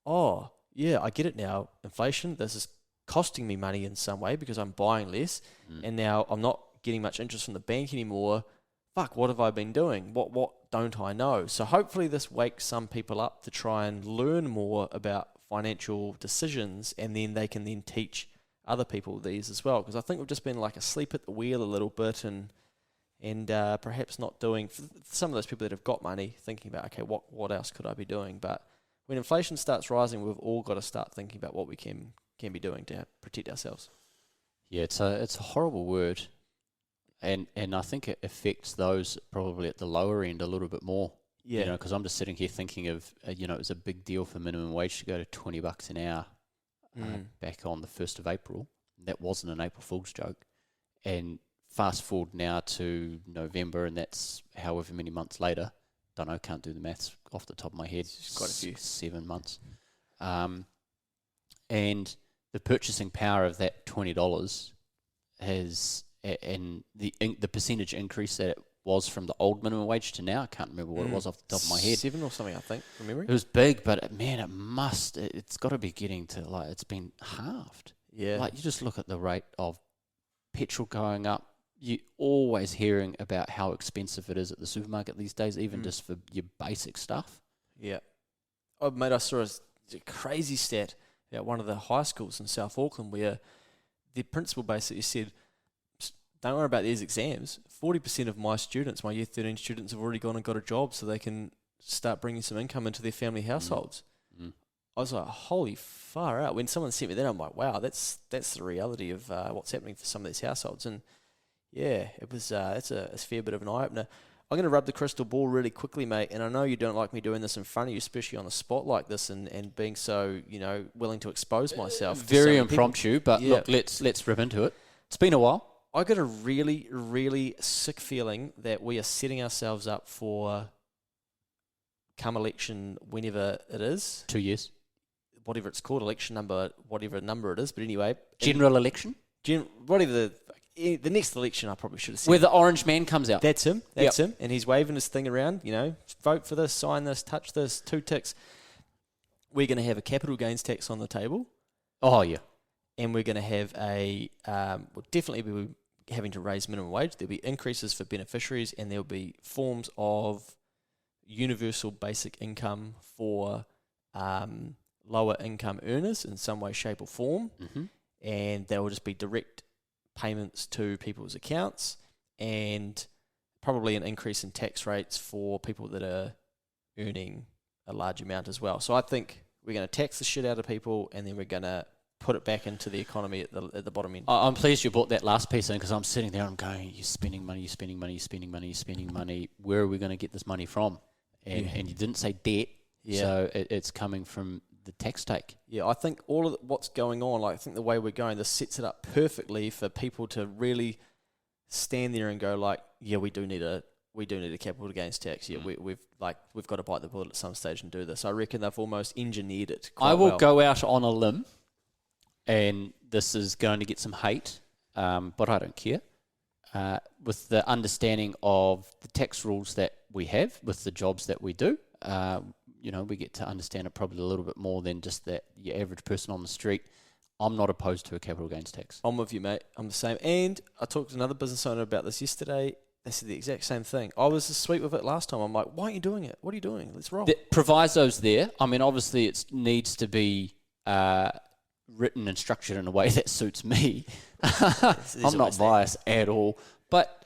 oh, yeah, I get it now. Inflation, this is costing me money in some way because I'm buying less and now I'm not getting much interest from the bank anymore. Fuck, what have I been doing? What don't I know? So hopefully this wakes some people up to try and learn more about financial decisions, and then they can then teach other people these as well. Because I think we've just been like asleep at the wheel a little bit and perhaps not doing, for some of those people that have got money, thinking about, okay, what else could I be doing? But when inflation starts rising, we've all got to start thinking about what we can be doing to protect ourselves. Yeah, it's a horrible word. And I think it affects those probably at the lower end a little bit more. Yeah. You know, because I'm just sitting here thinking of, it was a big deal for minimum wage to go to $20 an hour back on the 1st of April. That wasn't an April Fool's joke. And fast forward now to November, and that's however many months later. Don't know, can't do the maths off the top of my head. It's quite a few. 7 months. And the purchasing power of that $20 has, and the percentage increase that it was from the old minimum wage to now, I can't remember what it was off the top of my head. 7 or something, I think, from memory. It was big, but man, it's got to be getting to, like, it's been halved. Yeah. Like, you just look at the rate of petrol going up. You're always hearing about how expensive it is at the supermarket these days, even just for your basic stuff. Yeah. Oh, mate, I saw a crazy stat at one of the high schools in South Auckland where the principal basically said, don't worry about these exams. 40% of my students, my year 13 students, have already gone and got a job so they can start bringing some income into their family households. I was like, holy far out. When someone sent me that, I'm like, wow, that's the reality of what's happening for some of these households. And yeah, it was it's a fair bit of an eye-opener. I'm going to rub the crystal ball really quickly, mate, and I know you don't like me doing this in front of you, especially on a spot like this and being so, willing to expose myself. Very impromptu, but look, let's rip into it. It's been a while. I got a really, really sick feeling that we are setting ourselves up for come election whenever it is. 2 years. Whatever it's called, election number, whatever number it is. But anyway. General election? Whatever the next election I probably should have said. Where the orange man comes out. That's him. That's him. And he's waving his thing around, vote for this, sign this, touch this, 2 ticks. We're going to have a capital gains tax on the table. Oh, yeah. And we're going to have we'll definitely be having to raise minimum wage. There'll be increases for beneficiaries, and there'll be forms of universal basic income for lower income earners in some way, shape or form. And there will just be direct payments to people's accounts, and probably an increase in tax rates for people that are earning a large amount as well. So I think we're going to tax the shit out of people, and then we're going to put it back into the economy at the bottom end. I'm pleased you brought that last piece in, because I'm sitting there and I'm going, you're spending money, you're spending money, you're spending money, you're spending money. Where are we going to get this money from? And you didn't say debt, so it's coming from the tax take. Yeah, I think all of what's going on, I think the way we're going, this sets it up perfectly for people to really stand there and go like, yeah, we do need a capital gains tax. Yeah, we've got to bite the bullet at some stage and do this. I reckon they've almost engineered it quite well. I will go out on a limb, and this is going to get some hate, but I don't care. With the understanding of the tax rules that we have, with the jobs that we do, we get to understand it probably a little bit more than just that your average person on the street. I'm not opposed to a capital gains tax. I'm with you, mate. I'm the same. And I talked to another business owner about this yesterday. They said the exact same thing. I was sweet with it last time. I'm like, why aren't you doing it? What are you doing? Let's roll. The proviso's there. I mean, obviously it needs to be written and structured in a way that suits me. I'm not biased at all. But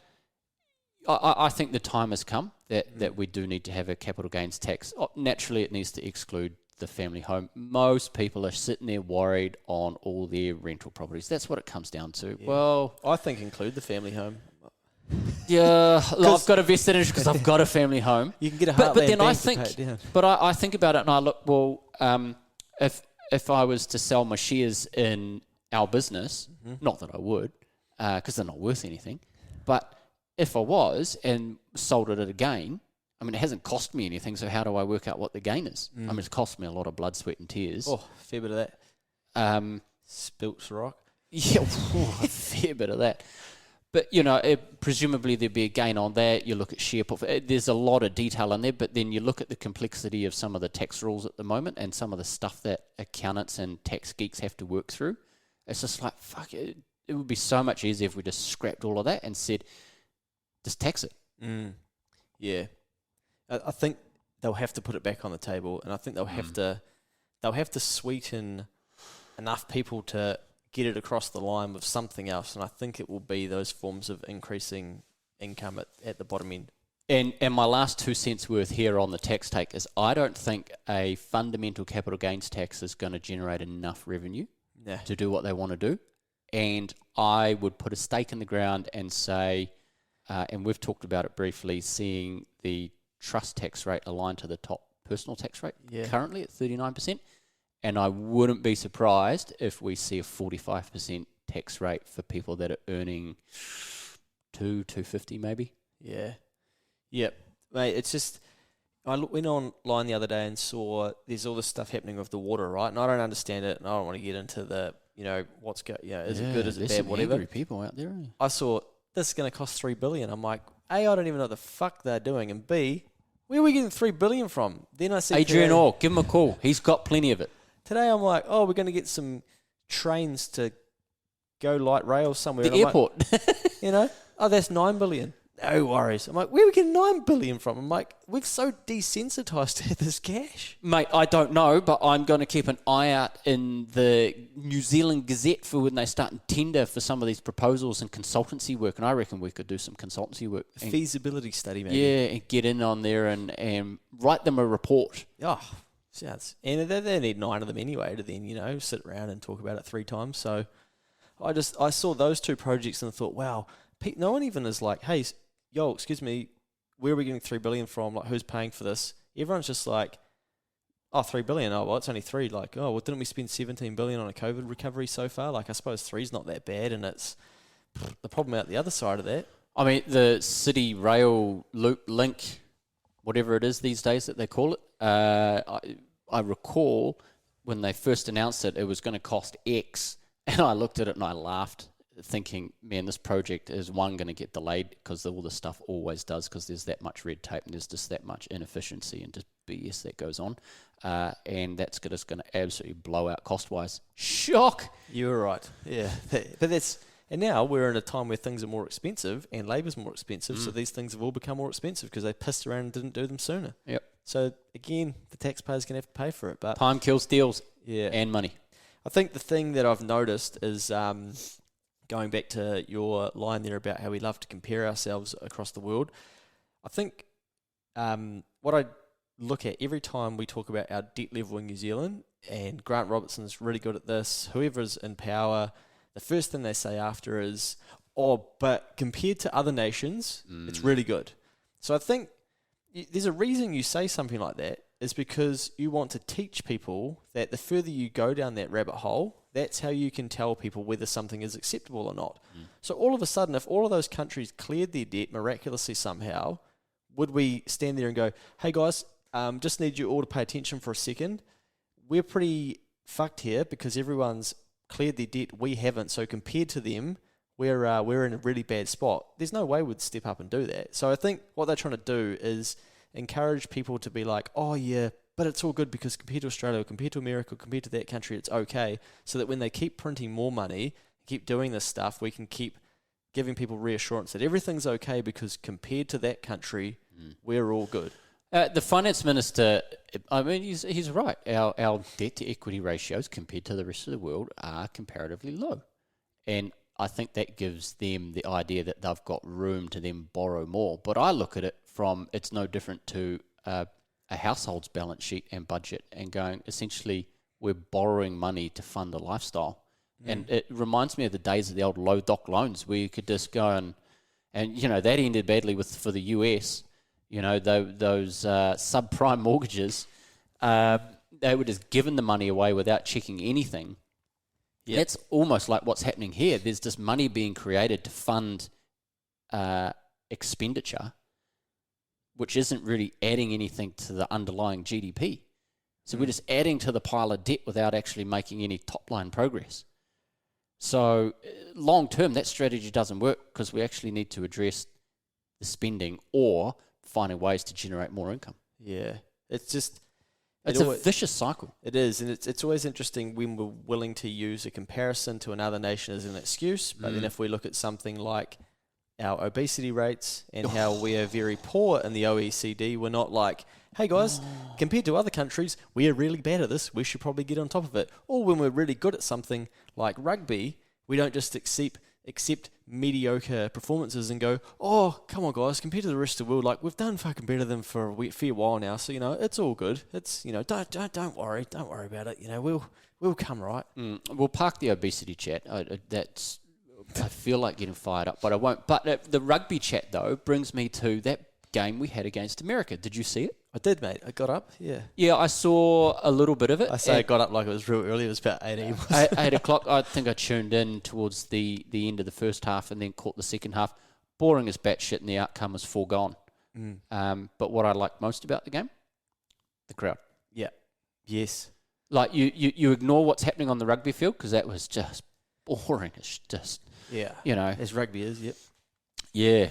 I think the time has come that we do need to have a capital gains tax. Naturally, it needs to exclude the family home. Most people are sitting there worried on all their rental properties. That's what it comes down to. Yeah. Well, I think include the family home. Yeah, I've got a vested interest because I've got a family home. You can get a but then bank I to think, pay it down. But I think about it and I look, well, if I was to sell my shares in our business, not that I would, because they're not worth anything, but if I was and sold it at a gain, I mean, it hasn't cost me anything, so how do I work out what the gain is? I mean, it's cost me a lot of blood, sweat and tears. Oh, fair bit of that. Spilts rock. Yeah, a fair bit of that. But, presumably there'd be a gain on that. You look at share portfolio. There's a lot of detail in there, but then you look at the complexity of some of the tax rules at the moment and some of the stuff that accountants and tax geeks have to work through. It's just like, fuck it. It would be so much easier if we just scrapped all of that and said, just tax it. Yeah. I think they'll have to put it back on the table, and I think they'll have to sweeten enough people to get it across the line with something else, and I think it will be those forms of increasing income at the bottom end. And my last 2 cents worth here on the tax take is I don't think a fundamental capital gains tax is going to generate enough revenue to do what they want to do. And I would put a stake in the ground and say, and we've talked about it briefly, seeing the trust tax rate aligned to the top personal tax rate currently at 39%. And I wouldn't be surprised if we see a 45% tax rate for people that are earning $250 maybe. Yeah. Yep. Mate, it's just, I went online the other day and saw there's all this stuff happening with the water, right? And I don't understand it, and I don't want to get into the, what's going, is it good, is it bad, whatever. Angry people out there. I saw this is going to cost $3 billion. I'm like, A, I don't even know what the fuck they're doing, and B, where are we getting $3 billion from? Then I said, Adrian Orr, give him a call. He's got plenty of it. Today I'm like, we're going to get some trains to go light rail somewhere. The airport. Like, that's $9 billion. No worries. I'm like, where are we getting $9 billion from? I'm like, we're so desensitized to this cash. Mate, I don't know, but I'm going to keep an eye out in the New Zealand Gazette for when they start tender for some of these proposals and consultancy work, and I reckon we could do some consultancy work. Feasibility study, maybe. Yeah, and get in on there and write them a report. Sounds, and they need 9 of them anyway to then, sit around and talk about it 3 times. So I saw those 2 projects and I thought, wow, no one even is like, hey, excuse me, where are we getting $3 billion from? Like, who's paying for this? Everyone's just like, $3 billion. Oh, well, it's only 3. Like, well, didn't we spend $17 billion on a COVID recovery so far? Like, I suppose 3's not that bad, and it's the problem out the other side of that. I mean, the city rail loop link, whatever it is these days that they call it, I recall when they first announced it, it was going to cost X, and I looked at it and I laughed, thinking, man, this project is going to get delayed because all this stuff always does, because there's that much red tape and there's just that much inefficiency and just BS that goes on, and that's just going to absolutely blow out cost-wise. Shock! You were right, yeah. But and now we're in a time where things are more expensive and labour's more expensive, so these things have all become more expensive because they pissed around and didn't do them sooner. Yep. So, again, the taxpayer's going to have to pay for it. But time kills deals and money. I think the thing that I've noticed is, going back to your line there about how we love to compare ourselves across the world, I think what I look at every time we talk about our debt level in New Zealand, and Grant Robertson's really good at this, whoever's in power, the first thing they say after is, but compared to other nations, it's really good. So I think there's a reason you say something like that, is because you want to teach people that the further you go down that rabbit hole, that's how you can tell people whether something is acceptable or not. So all of a sudden, if all of those countries cleared their debt miraculously somehow, would we stand there and go, hey guys, just need you all to pay attention for a second. We're pretty fucked here because everyone's cleared their debt, we haven't, so compared to them, we're in a really bad spot. There's no way we'd step up and do that. So I think what they're trying to do is encourage people to be like, oh yeah, but it's all good because compared to Australia, compared to America, compared to that country, it's okay. So that when they keep printing more money, keep doing this stuff, we can keep giving people reassurance that everything's okay because compared to that country, we're all good. The finance minister, I mean, he's right. Our debt to equity ratios compared to the rest of the world are comparatively low. And I think that gives them the idea that they've got room to then borrow more. But I look at it from, it's no different to a household's balance sheet and budget, and going, essentially, we're borrowing money to fund a lifestyle. And it reminds me of the days of the old low doc loans where you could just go and that ended badly for the US. Those subprime mortgages, they were just given the money away without checking anything. Yep. That's almost like what's happening here. There's just money being created to fund expenditure, which isn't really adding anything to the underlying GDP. So we're just adding to the pile of debt without actually making any top-line progress. So long term, that strategy doesn't work because we actually need to address the spending or finding ways to generate more income. Yeah. It's just... It's a vicious cycle. It is, and it's always interesting when we're willing to use a comparison to another nation as an excuse, but then if we look at something like our obesity rates and how we are very poor in the OECD, we're not like, hey guys, compared to other countries, we are really bad at this, we should probably get on top of it. Or when we're really good at something like rugby, we don't just accept mediocre performances and go, oh, come on guys, compared to the rest of the world, like we've done fucking better than for a fair while now, so it's all good. It's don't worry about it. We'll come right. We'll park the obesity chat. I feel like getting fired up, but I won't. But the rugby chat though brings me to that game we had against America. Did you see it? I did, mate. I got up, yeah. Yeah, I saw a little bit of it. I say I got up like it was real early. It was about 8 a.m. 8 o'clock. I think I tuned in towards the end of the first half and then caught the second half. Boring as batshit and the outcome was foregone. But what I liked most about the game, the crowd. Yeah. Yes. Like you ignore what's happening on the rugby field because that was just boring. It's just, as rugby is, yep. Yeah.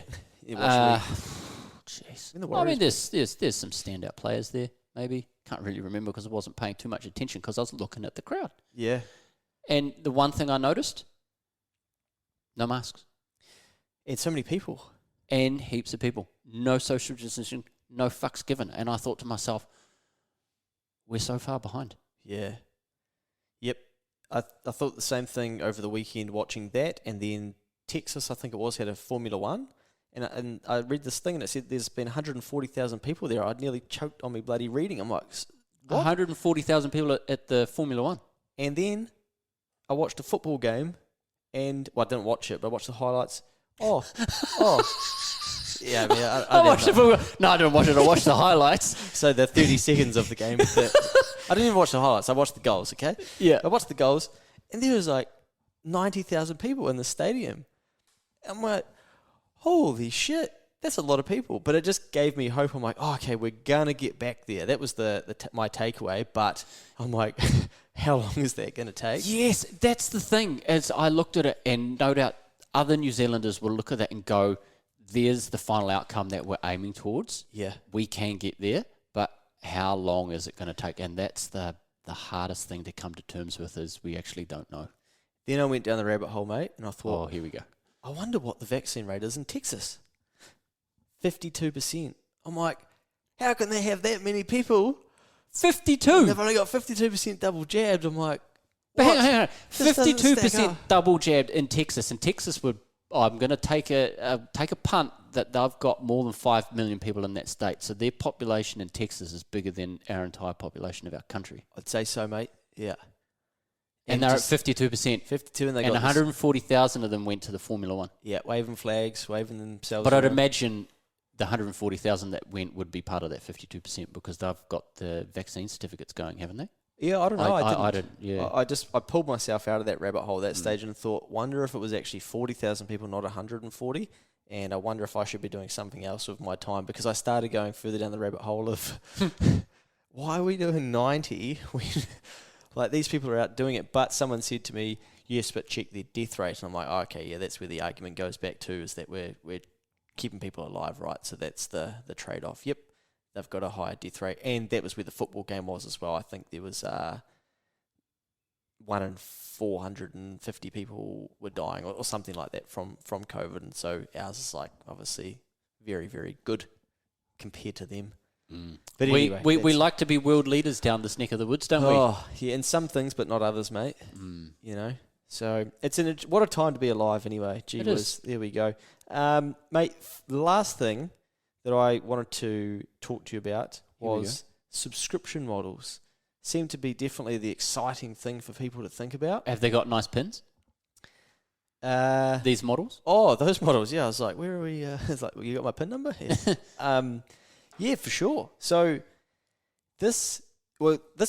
Jeez. I mean, there's some standout players there, maybe. Can't really remember because I wasn't paying too much attention because I was looking at the crowd. Yeah. And the one thing I noticed, no masks. And so many people. And heaps of people. No social distancing, no fucks given. And I thought to myself, we're so far behind. Yeah. Yep. I thought the same thing over the weekend watching that, and then Texas, I think it was, had a Formula One. And I read this thing and it said there's been 140,000 people there. I'd nearly choked on me bloody reading. I'm like, what? 140,000 people at the Formula One. And then I watched a football game and, I didn't watch it, but I watched the highlights. Oh. Yeah, I mean, I watched the football. No, I didn't watch it. I watched the highlights. So the 30 seconds of the game. I didn't even watch the highlights. I watched the goals, okay? Yeah. I watched the goals and there was like 90,000 people in the stadium. I'm like, holy shit, that's a lot of people. But it just gave me hope. I'm like, oh, okay, we're going to get back there. That was my takeaway. But I'm like, how long is that going to take? Yes, that's the thing. As I looked at it, and no doubt other New Zealanders will look at that and go, there's the final outcome that we're aiming towards. Yeah. We can get there, but how long is it going to take? And that's the hardest thing to come to terms with is we actually don't know. Then I went down the rabbit hole, mate, and I thought, oh, here we go. I wonder what the vaccine rate is in Texas. 52%. I'm like, how can they have that many people? 52? They've only got 52% double jabbed. I'm like, but hang on. 52% double jabbed in Texas. And Texas would, I'm going to take a punt that they've got more than 5 million people in that state. So their population in Texas is bigger than our entire population of our country. I'd say so, mate. Yeah. And they're at 52%. 52, and they and got 140,000 of them went to the Formula One. Yeah, waving flags, waving themselves. But around. I'd imagine the 140,000 that went would be part of that 52% because they've got the vaccine certificates going, haven't they? Yeah, I don't know. I didn't. Yeah, I pulled myself out of that rabbit hole at that stage and thought, wonder if it was actually 40,000 people, not 140. And I wonder if I should be doing something else with my time because I started going further down the rabbit hole of why are we doing 90 when like these people are out doing it? But someone said to me, yes, but check their death rate. And I'm like, oh, okay, yeah, that's where the argument goes back to is that we're keeping people alive, right? So that's the trade-off. Yep, they've got a higher death rate. And that was where the football game was as well. I think there was 1 in 450 people were dying or something like that from COVID. And so ours is like obviously very, very good compared to them. But anyway, we like to be world leaders down this neck of the woods, don't we? Oh, yeah, in some things, but not others, mate. You know, so it's what a time to be alive, anyway. Gee whiz, there we go, mate. The last thing that I wanted to talk to you about was subscription models. Seem to be definitely the exciting thing for people to think about. Have they got nice pins? These models? Oh, those models. Yeah, I was like, where are we? It's like, well, you got my pin number? Yeah. Yeah, for sure. So this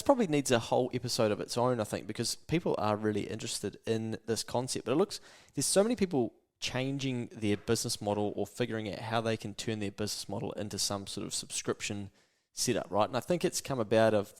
probably needs a whole episode of its own, I think, because people are really interested in this concept. But there's so many people changing their business model or figuring out how they can turn their business model into some sort of subscription setup, right? And I think it's come about of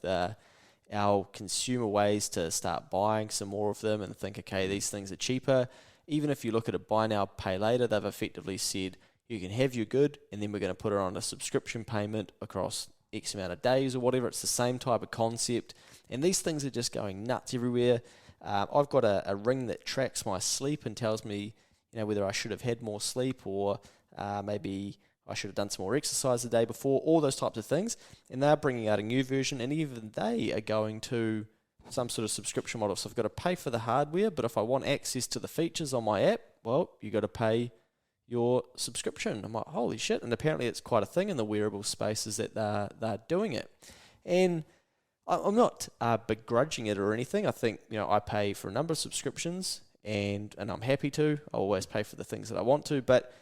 our consumer ways to start buying some more of them and think, okay, these things are cheaper. Even if you look at a buy now, pay later, they've effectively said you can have your good and then we're going to put it on a subscription payment across X amount of days or whatever. It's the same type of concept. And these things are just going nuts everywhere. I've got a ring that tracks my sleep and tells me, whether I should have had more sleep or maybe I should have done some more exercise the day before, all those types of things. And they're bringing out a new version, and even they are going to some sort of subscription model. So I've got to pay for the hardware, but if I want access to the features on my app, well, you got to pay your subscription. I'm like, holy shit. And apparently it's quite a thing in the wearable spaces that they're doing it. And I'm not begrudging it or anything. I think, I pay for a number of subscriptions and I'm happy to. I always pay for the things that I want to, but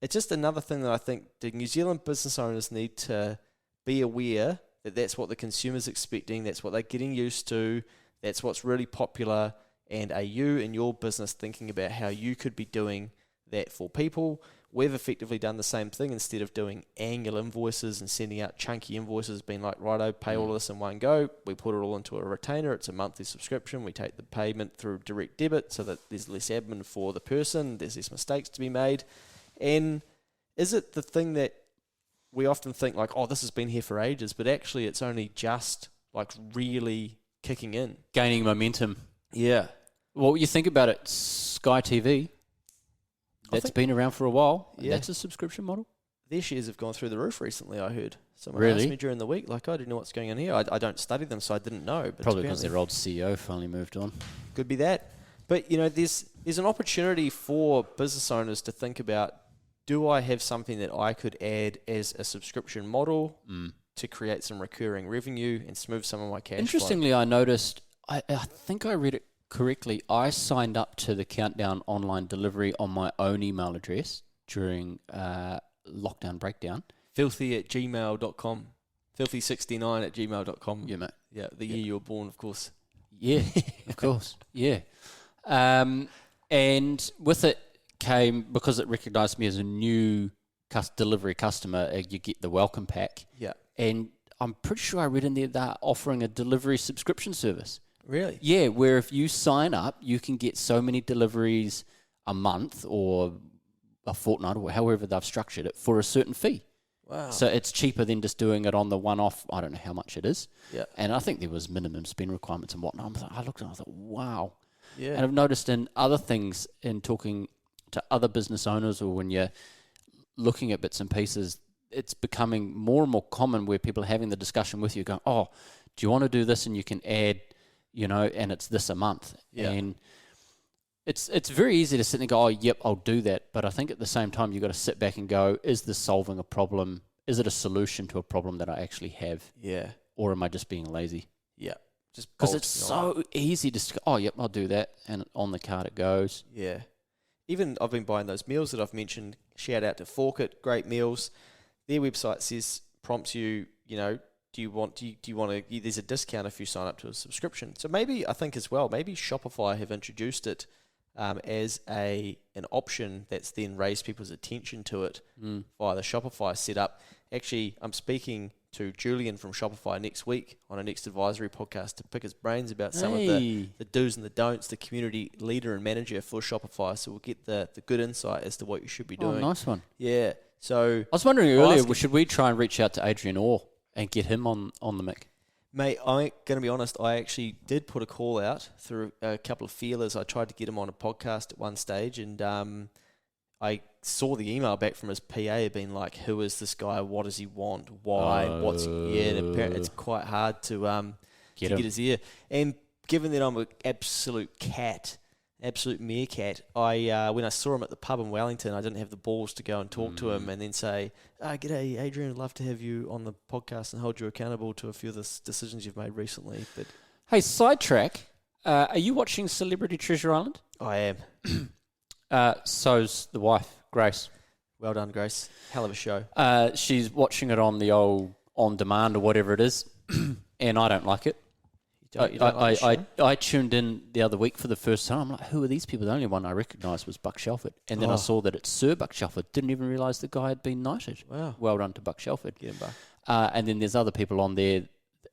it's just another thing that I think the New Zealand business owners need to be aware that that's what the consumer's expecting, that's what they're getting used to, that's what's really popular, and are you in your business thinking about how you could be doing that for people? We've effectively done the same thing. Instead of doing annual invoices and sending out chunky invoices, being like, righto, pay all of this in one go, we put it all into a retainer. It's a monthly subscription. We take the payment through direct debit so that there's less admin for the person, there's less mistakes to be made. And is it the thing that we often think like, oh, this has been here for ages, but actually it's only just like really kicking in. Gaining momentum. Yeah. Well, you think about it, Sky TV, that's been around for a while. Yeah. That's a subscription model. Their shares have gone through the roof recently, I heard. Someone really? asked me during the week, like, I didn't know what's going on here. I don't study them, so I didn't know. But probably because their old CEO finally moved on. Could be that. But, there's an opportunity for business owners to think about, do I have something that I could add as a subscription model to create some recurring revenue and smooth some of my cash Interestingly, flow? I noticed, I think I read it correctly, I signed up to the Countdown online delivery on my own email address during lockdown breakdown. Filthy@gmail.com. Filthy69@gmail.com. Yeah, mate. Yeah, the year you were born, of course. Yeah, of course. Yeah. And with it came, because it recognised me as a new delivery customer, you get the welcome pack. Yeah. And I'm pretty sure I read in there they're offering a delivery subscription service. Really? Yeah, where if you sign up, you can get so many deliveries a month or a fortnight or however they've structured it for a certain fee. Wow. So it's cheaper than just doing it on the one-off. I don't know how much it is. Yeah. And I think there was minimum spend requirements and whatnot. I looked and I thought, wow. Yeah. And I've noticed in other things, in talking to other business owners or when you're looking at bits and pieces, it's becoming more and more common where people are having the discussion with you going, oh, do you want to do this? And you can add, and it's this a month. Yeah. And it's very easy to sit and go, oh, yep, I'll do that. But I think at the same time, you've got to sit back and go, is this solving a problem? Is it a solution to a problem that I actually have? Yeah. Or am I just being lazy? Yeah. Just because it's so easy to go, oh, yep, I'll do that. And on the card it goes. Yeah. Even I've been buying those meals that I've mentioned. Shout out to Fork It, great meals. Their website prompts you, do you want to, there's a discount if you sign up to a subscription. So maybe, I think as well, maybe Shopify have introduced it as an option that's then raised people's attention to it via the Shopify setup. Actually, I'm speaking to Julian from Shopify next week on a Next Advisory podcast to pick his brains about some of the do's and the don'ts, the community leader and manager for Shopify. So we'll get the good insight as to what you should be doing. Oh, nice one. Yeah. So I was wondering earlier, should we try and reach out to Adrian Orr and get him on the mic? Mate, I'm going to be honest, I actually did put a call out through a couple of feelers. I tried to get him on a podcast at one stage, and I saw the email back from his PA being like, who is this guy? What does he want? Why? And apparently it's quite hard to get his ear. And given that I'm an absolute meerkat, when I saw him at the pub in Wellington, I didn't have the balls to go and talk to him and then say, g'day, Adrian, I'd love to have you on the podcast and hold you accountable to a few of the decisions you've made recently. But hey, sidetrack, are you watching Celebrity Treasure Island? I am. So's the wife, Grace. Well done, Grace. Hell of a show. She's watching it on the old on demand or whatever it is, and I don't like it. You don't like this show? I tuned in the other week for the first time. I'm like, who are these people? The only one I recognised was Buck Shelford. And then I saw that it's Sir Buck Shelford. Didn't even realise the guy had been knighted. Wow. Well done to Buck Shelford. Get him, Buck. And then there's other people on there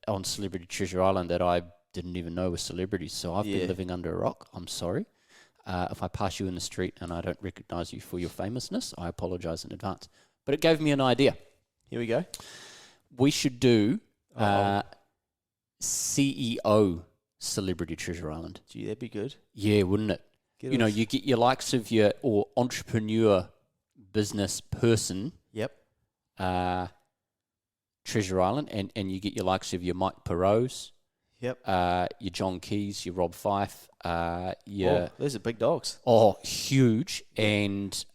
on Celebrity Treasure Island that I didn't even know were celebrities. So I've been living under a rock. I'm sorry. If I pass you in the street and I don't recognise you for your famousness, I apologise in advance. But it gave me an idea. Here we go. We should do CEO Celebrity Treasure Island. Gee, that'd be good. Yeah, wouldn't it? You know, you get your likes of your or entrepreneur, business person. Yep. Treasure Island, and you get your likes of your Mike Perot's. Yep. Your John Keys, your Rob Fife. Those are big dogs. Oh, huge. And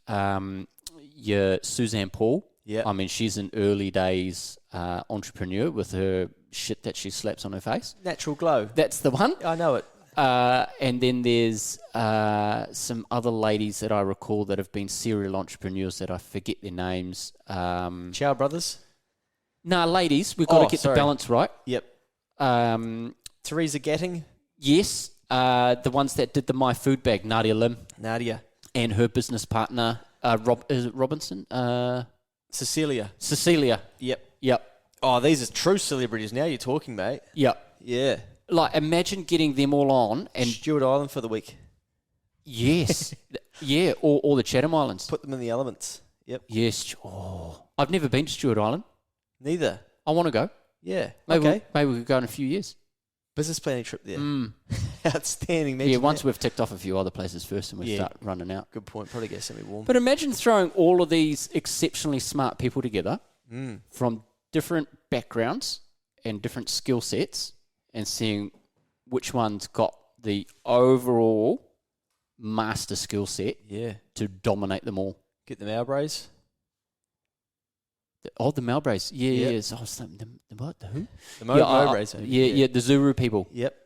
your Suzanne Paul. Yeah. I mean, she's an early days entrepreneur with her shit that she slaps on her face. Natural Glow. That's the one. I know it. And then there's some other ladies that I recall that have been serial entrepreneurs that I forget their names. Chow Brothers? No, ladies. We've got to get the balance right. Yep. Teresa Gatting? Yes. The ones that did the My Food Bag, Nadia Lim. Nadia. And her business partner, is it Robinson? Cecilia. Yep. Oh, these are true celebrities now you're talking, mate. Yep. Yeah. Like, imagine getting them all on. And Stewart Island for the week. Yes. Yeah, or the Chatham Islands. Put them in the elements. Yep. Yes. Oh, I've never been to Stewart Island. Neither. I want to go. Yeah. Maybe we could go in a few years. Business planning trip there. Outstanding. Imagine once that. we've ticked off a few other places first and we start running out. Good point. Probably get something warm. But imagine throwing all of these exceptionally smart people together from different backgrounds and different skill sets and seeing which one's got the overall master skill set to dominate them all. Get the Mowbrays. The Mowbrays. Yes. I was thinking, the what? The who? The Mowbrays. The Zuru people. Yep.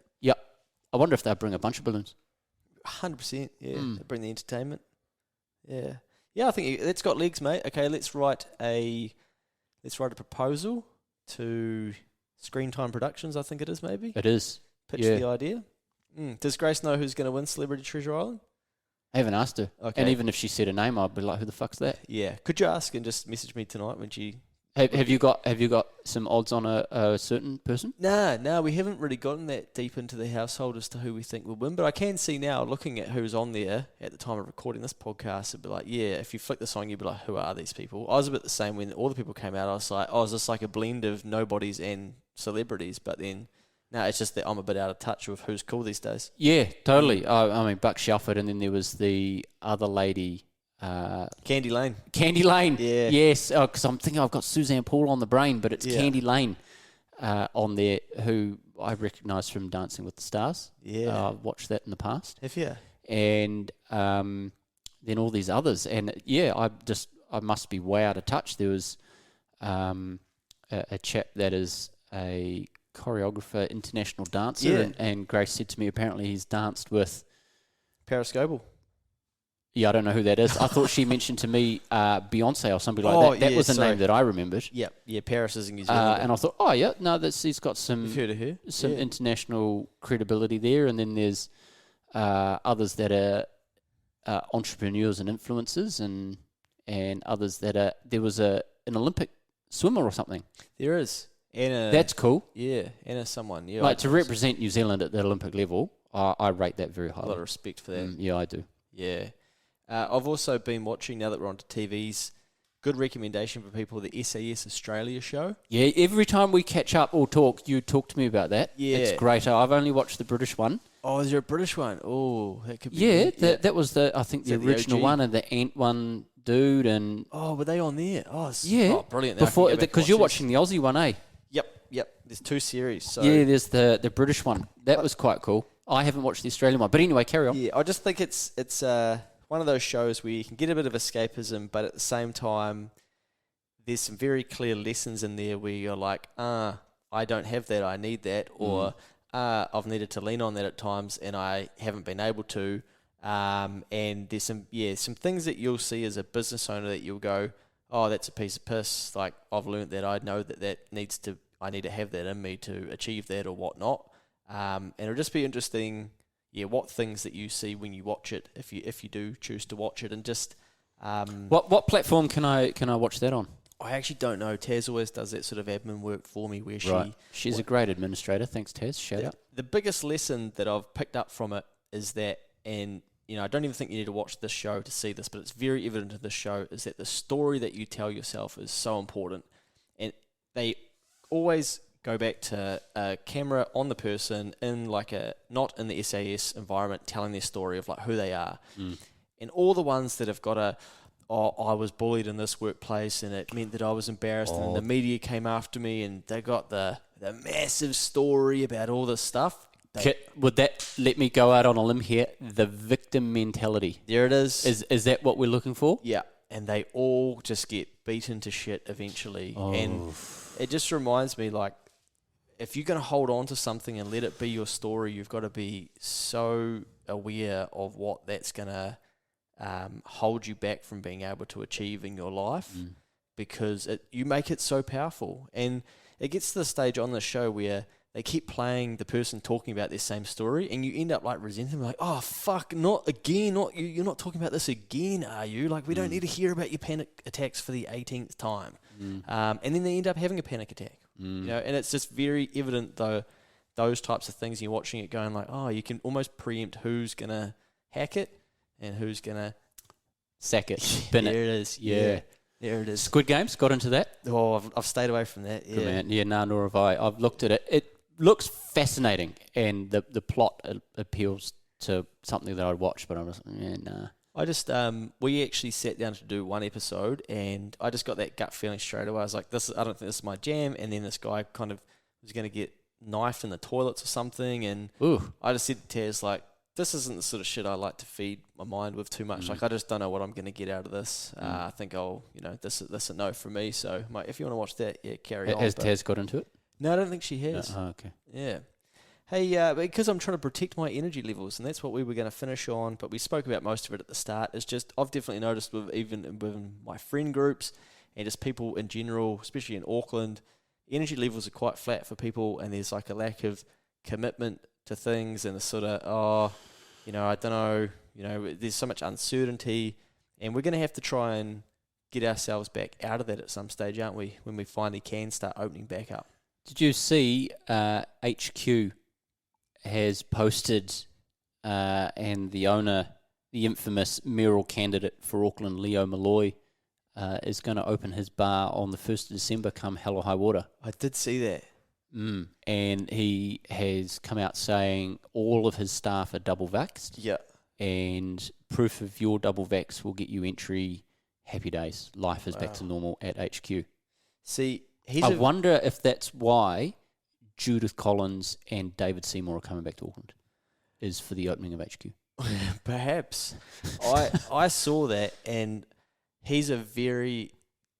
I wonder if they'll bring a bunch of balloons. 100%. Yeah. They bring the entertainment. Yeah. Yeah, I think it's got legs, mate. Okay, let's write a proposal to Screen Time Productions, I think it is, maybe. It is. Pitch the idea. Does Grace know who's going to win Celebrity Treasure Island? I haven't asked her. Okay. And even if she said a name, I'd be like, who the fuck's that? Yeah. Could you ask and just message me tonight when she... Have you got some odds on a certain person? No, we haven't really gotten that deep into the household as to who we think will win. But I can see now, looking at who's on there at the time of recording this podcast, it'd be like, if you flick the song, you'd be like, who are these people? I was a bit the same when all the people came out. I was like, is this like a blend of nobodies and celebrities? But then, no, it's just that I'm a bit out of touch with who's cool these days. Yeah, totally. I mean, Buck Shelford, and then there was the other lady... Candy Lane. Yeah. Yes, because I'm thinking I've got Suzanne Paul on the brain, but it's Candy Lane on there, who I recognise from Dancing with the Stars. Yeah. I've watched that in the past. Have you? And then all these others. And I must be way out of touch. There was a chap that is a choreographer, international dancer, and Grace said to me apparently he's danced with... Paris Goebel. Yeah, I don't know who that is. I thought she mentioned to me Beyonce or something like that. That was a name that I remembered. Yeah, Paris is in New Zealand. And I thought, he's got some You've heard of her? Some international credibility there. And then there's others that are entrepreneurs and influencers, and others that are... There was an Olympic swimmer or something. There is. Anna. That's cool. Yeah, Anna someone. Yeah, like to represent New Zealand at the Olympic level, I rate that very highly. A lot of respect for that. Yeah, I do. Yeah. I've also been watching, now that we're on to TVs, good recommendation for people, the SAS Australia show. Yeah, every time we catch up or talk, you talk to me about that. Yeah. It's great. I've only watched the British one. Oh, is there a British one? Oh, that could be... Yeah, that was I think the original one, and the Ant one dude, and... Oh, were they on there? Oh, brilliant. Because you're watching the Aussie one, eh? Yep. There's 2 series. So. Yeah, there's the British one. That was quite cool. I haven't watched the Australian one. But anyway, carry on. Yeah, I just think it's one of those shows where you can get a bit of escapism, but at the same time, there's some very clear lessons in there where you're like, I don't have that, I need that, or I've needed to lean on that at times and I haven't been able to. And there's some things that you'll see as a business owner that you'll go, oh, that's a piece of piss. Like, I've learned that I know that I need to have that in me to achieve that or whatnot. And it'll just be interesting, what things that you see when you watch it, if you do choose to watch it, and just what platform can I watch that on? I actually don't know. Taz always does that sort of admin work for me, where she's a great administrator. Thanks, Taz. Shout out. The biggest lesson that I've picked up from it is that, and I don't even think you need to watch this show to see this, but it's very evident in this show, is that the story that you tell yourself is so important. And they always go back to a camera on the person in not in the SAS environment, telling their story of like who they are. And all the ones that have got I was bullied in this workplace and it meant that I was embarrassed and the media came after me, and they got the massive story about all this stuff. Would that let me go out on a limb here? The victim mentality. There it is. Is that what we're looking for? Yeah. And they all just get beaten to shit eventually. And it just reminds me, like, if you're going to hold on to something and let it be your story, you've got to be so aware of what that's going to hold you back from being able to achieve in your life, because you make it so powerful. And it gets to the stage on the show where they keep playing the person talking about their same story, and you end up like resenting them, like, oh fuck, not again, you're not talking about this again, are you? Like, we don't need to hear about your panic attacks for the 18th time. And then they end up having a panic attack. And it's just very evident though, those types of things, you're watching it going like, oh, you can almost preempt who's gonna hack it and who's gonna sack it, spin it. There it is. Yeah. There it is. Squid Games, got into that? Oh, I've stayed away from that. Yeah. Good man. Yeah, nor have I. I've looked at it. It looks fascinating, and the plot appeals to something that I'd watch, but I'm just, nah. I just, we actually sat down to do one episode, and I just got that gut feeling straight away. I was like, I don't think this is my jam. And then this guy kind of was going to get knifed in the toilets or something, and I just said to Taz, like, this isn't the sort of shit I like to feed my mind with too much. Like, I just don't know what I'm going to get out of this. I think this is a no from me. So, mate, if you want to watch that, carry on. Has Taz got into it? No, I don't think she has. No. Oh, okay. Yeah. Hey, because I'm trying to protect my energy levels, and that's what we were going to finish on, but we spoke about most of it at the start. It's just, I've definitely noticed with my friend groups and just people in general, especially in Auckland, energy levels are quite flat for people, and there's like a lack of commitment to things, and a sort of, I don't know, there's so much uncertainty, and we're going to have to try and get ourselves back out of that at some stage, aren't we, when we finally can start opening back up. Did you see HQ has posted, and the owner, the infamous mayoral candidate for Auckland, Leo Malloy, is going to open his bar on the 1st of December come hell or high water. I did see that. And he has come out saying all of his staff are double vaxxed. Yeah. And proof of your double vax will get you entry. Happy days. Life is back to normal at HQ. See, I wonder if that's why Judith Collins and David Seymour are coming back to Auckland, is for the opening of HQ. Perhaps. I saw that, and he's a very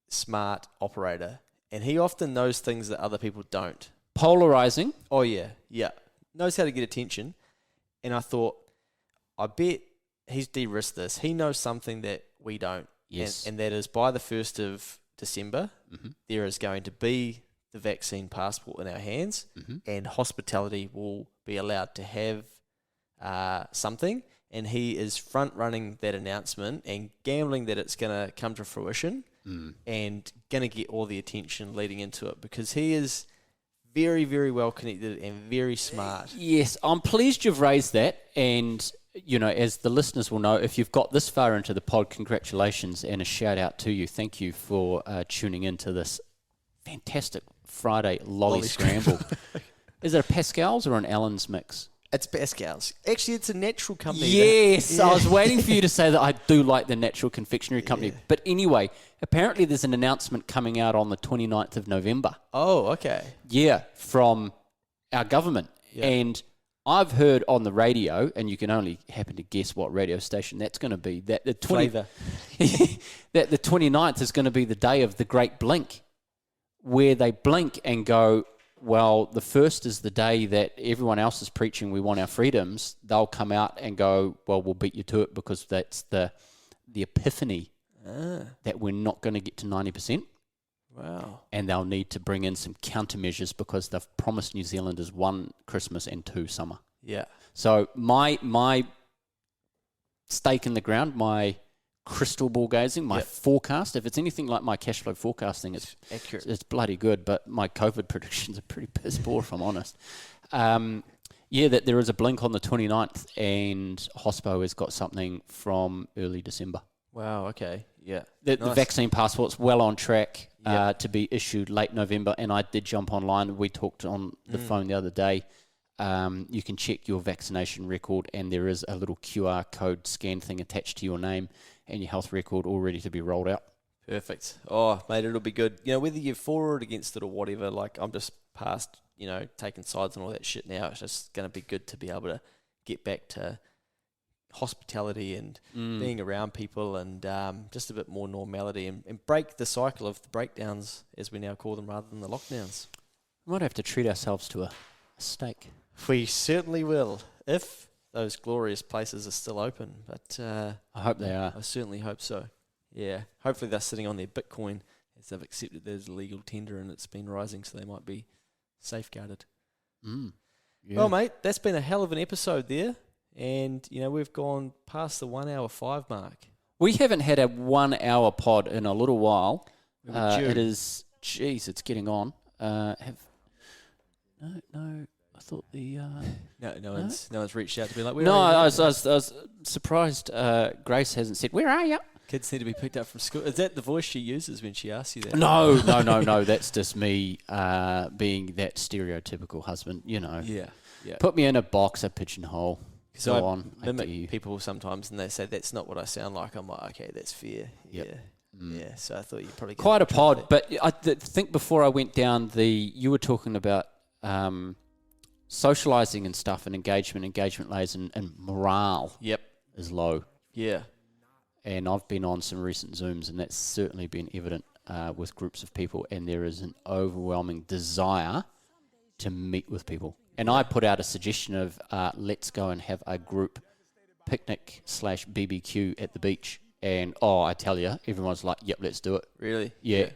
smart operator, and he often knows things that other people don't. Polarizing. Oh, yeah. Knows how to get attention. And I thought, I bet he's de-risked this. He knows something that we don't. Yes. And that is, by the 1st of December, there is going to be the vaccine passport in our hands, and hospitality will be allowed to have something. And he is front-running that announcement and gambling that it's going to come to fruition and going to get all the attention leading into it, because he is very, very well connected and very smart. Yes, I'm pleased you've raised that. And, as the listeners will know, if you've got this far into the pod, congratulations and a shout out to you. Thank you for tuning into this fantastic Friday Lolly Scramble. Is it a Pascal's or an Allen's mix? It's Pascal's. Actually, it's a natural company. Yes, I was waiting for you to say that. I do like the natural confectionery company. Yeah. But anyway, apparently there's an announcement coming out on the 29th of November. Oh, okay. Yeah, from our government. Yeah. And I've heard on the radio, and you can only happen to guess what radio station that's going to be, that the 29th is going to be the day of the Great Blink, where they blink and go, well, the 1st is the day that everyone else is preaching we want our freedoms. They'll come out and go, well, we'll beat you to it, because that's the epiphany that we're not going to get to 90%. Wow. And they'll need to bring in some countermeasures because they've promised New Zealanders 1 Christmas and 2 summer. Yeah. So my stake in the ground, my crystal ball gazing, my forecast, if it's anything like my cash flow forecasting, it's accurate. It's bloody good, but my COVID predictions are pretty piss poor, if I'm honest. That there is a blink on the 29th, and Hospo has got something from early December. Wow, okay, yeah. The Nice. vaccine passport's well on track to be issued late November, and I did jump online. We talked on the phone the other day. You can check your vaccination record, and there is a little QR code scan thing attached to your name and your health record all ready to be rolled out. Perfect. Oh, mate, it'll be good. You know, whether you're for or against it or whatever, like, I'm just past, you know, taking sides and all that shit now. It's just going to be good to be able to get back to hospitality and being around people and just a bit more normality and break the cycle of the breakdowns, as we now call them, rather than the lockdowns. We might have to treat ourselves to a steak. We certainly will, if those glorious places are still open. But I hope they are. I certainly hope so. Yeah. Hopefully they're sitting on their Bitcoin as they've accepted there's a legal tender and it's been rising, so they might be safeguarded. Yeah. Well, mate, that's been a hell of an episode there. And, you know, we've gone past the 1 hour 5 mark. We haven't had a 1 hour pod in a little while. It is, geez, it's getting on. No, I thought the... No one's reached out to be like, where no, are you? I was surprised Grace hasn't said, where are you? Kids need to be picked up from school. Is that the voice she uses when she asks you that? No. That's just me being that stereotypical husband, you know. Yeah. Put me in a box, a pigeonhole. So Go I on. mimic people sometimes, and they say that's not what I sound like. I'm like, okay, that's fair. Yep. Yeah. So I thought you'd probably quite a pod, but I think before I went down you were talking about socializing and stuff, and engagement lays, and morale. Yep. Is low. Yeah. And I've been on some recent Zooms, and that's certainly been evident with groups of people, and there is an overwhelming desire to meet with people. And I put out a suggestion of let's go and have a group picnic / BBQ at the beach. And, I tell you, everyone's like, yep, let's do it. Really? Yeah.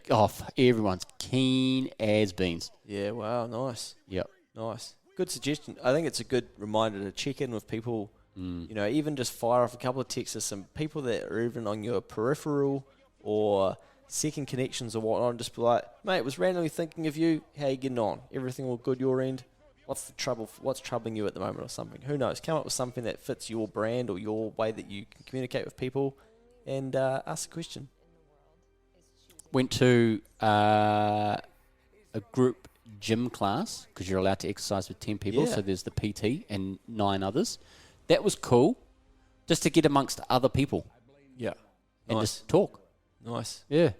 Everyone's keen as beans. Yeah, wow, nice. Yep. Nice. Good suggestion. I think it's a good reminder to check in with people. You know, even just fire off a couple of texts to some people that are even on your peripheral or second connections or whatnot, and just be like, mate, was randomly thinking of you. How you getting on? Everything all good your end? What's the trouble? What's troubling you at the moment or something? Who knows? Come up with something that fits your brand or your way that you can communicate with people and ask a question. Went to a group gym class because you're allowed to exercise with 10 people. Yeah. So there's the PT and 9 others. That was cool, just to get amongst other people. Yeah. And just talk. Nice. Yeah.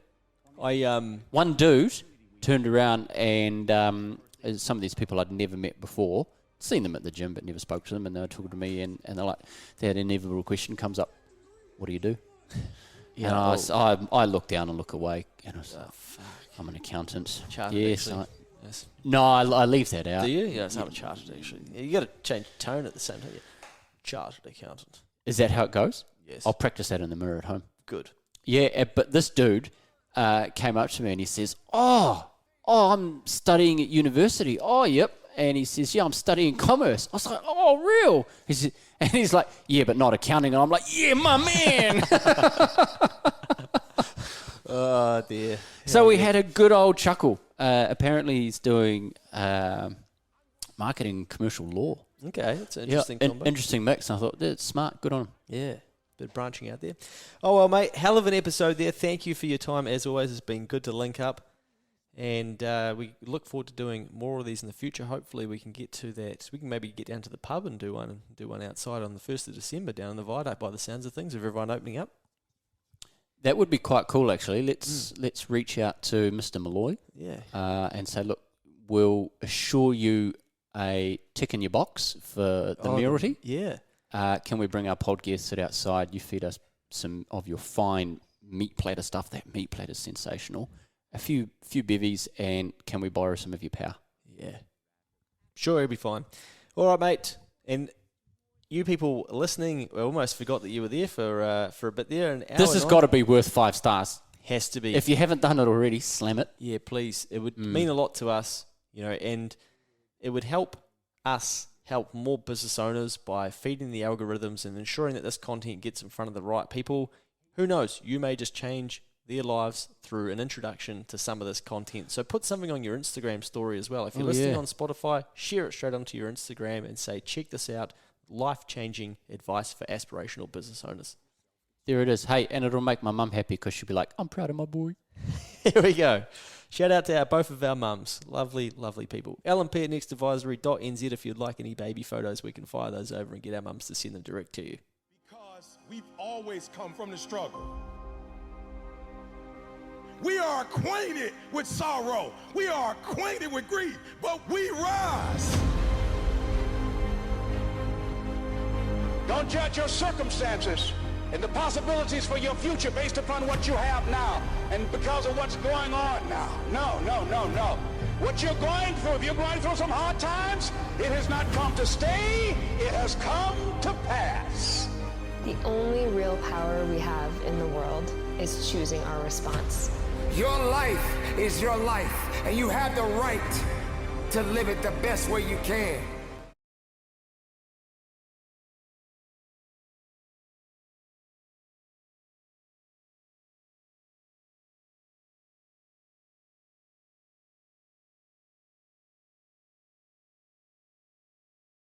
One dude turned around and some of these people I'd never met before, seen them at the gym but never spoke to them, and they were talking to me, and they're like, they had an inevitable question comes up, what do you do? And I look down and look away, and I was like, fuck, I'm an accountant. Chartered, yes. Yes. No, I leave that out. Do you? Yeah, it's not a chartered, actually. You got to change tone at the same time. Chartered accountant. Is that how it goes? Yes. I'll practice that in the mirror at home. Good. Yeah, but this dude came up to me and he says, I'm studying at university. Oh, yep. And he says, yeah, I'm studying commerce. I was like, oh, real? He's like, yeah, but not accounting. And I'm like, yeah, my man. Oh, dear. So we had a good old chuckle. Apparently he's doing marketing commercial law. Okay, that's an interesting combo. Interesting mix. And I thought, that's smart. Good on him. Yeah, bit branching out there. Oh, well, mate, hell of an episode there. Thank you for your time. As always, it's been good to link up. And we look forward to doing more of these in the future. Hopefully we can get to that. We can maybe get down to the pub and do one outside on the 1st of December down in the Viaduct by the sounds of things, of everyone opening up. That would be quite cool, actually. Let's reach out to Mr. Malloy. Yeah. And say, look, we'll assure you a tick in your box for the mayoralty. Yeah. Can we bring our pod gear, sit outside? You feed us some of your fine meat platter stuff. That meat platter is sensational. A few bevies, and can we borrow some of your power? Yeah. Sure, it'll be fine. All right, mate. And you people listening, I almost forgot that you were there for a bit there. This has got to be worth 5 stars. Has to be. If you haven't done it already, slam it. Yeah, please. It would mean a lot to us, you know, and it would help us help more business owners by feeding the algorithms and ensuring that this content gets in front of the right people. Who knows? You may just change their lives through an introduction to some of this content. So put something on your Instagram story as well. If you're listening on Spotify, share it straight onto your Instagram and say, check this out, life-changing advice for aspirational business owners. There it is. Hey, and it'll make my mum happy because she'll be like, I'm proud of my boy. Here we go. Shout out to both of our mums. Lovely, lovely people. lmp@nextadvisory.nz if you'd like any baby photos. We can fire those over and get our mums to send them direct to you. Because we've always come from the struggle. We are acquainted with sorrow. We are acquainted with grief, but we rise. Don't judge your circumstances and the possibilities for your future based upon what you have now and because of what's going on now. No, no, no, no. What you're going through, if you're going through some hard times, it has not come to stay, it has come to pass. The only real power we have in the world is choosing our response. Your life is your life, and you have the right to live it the best way you can.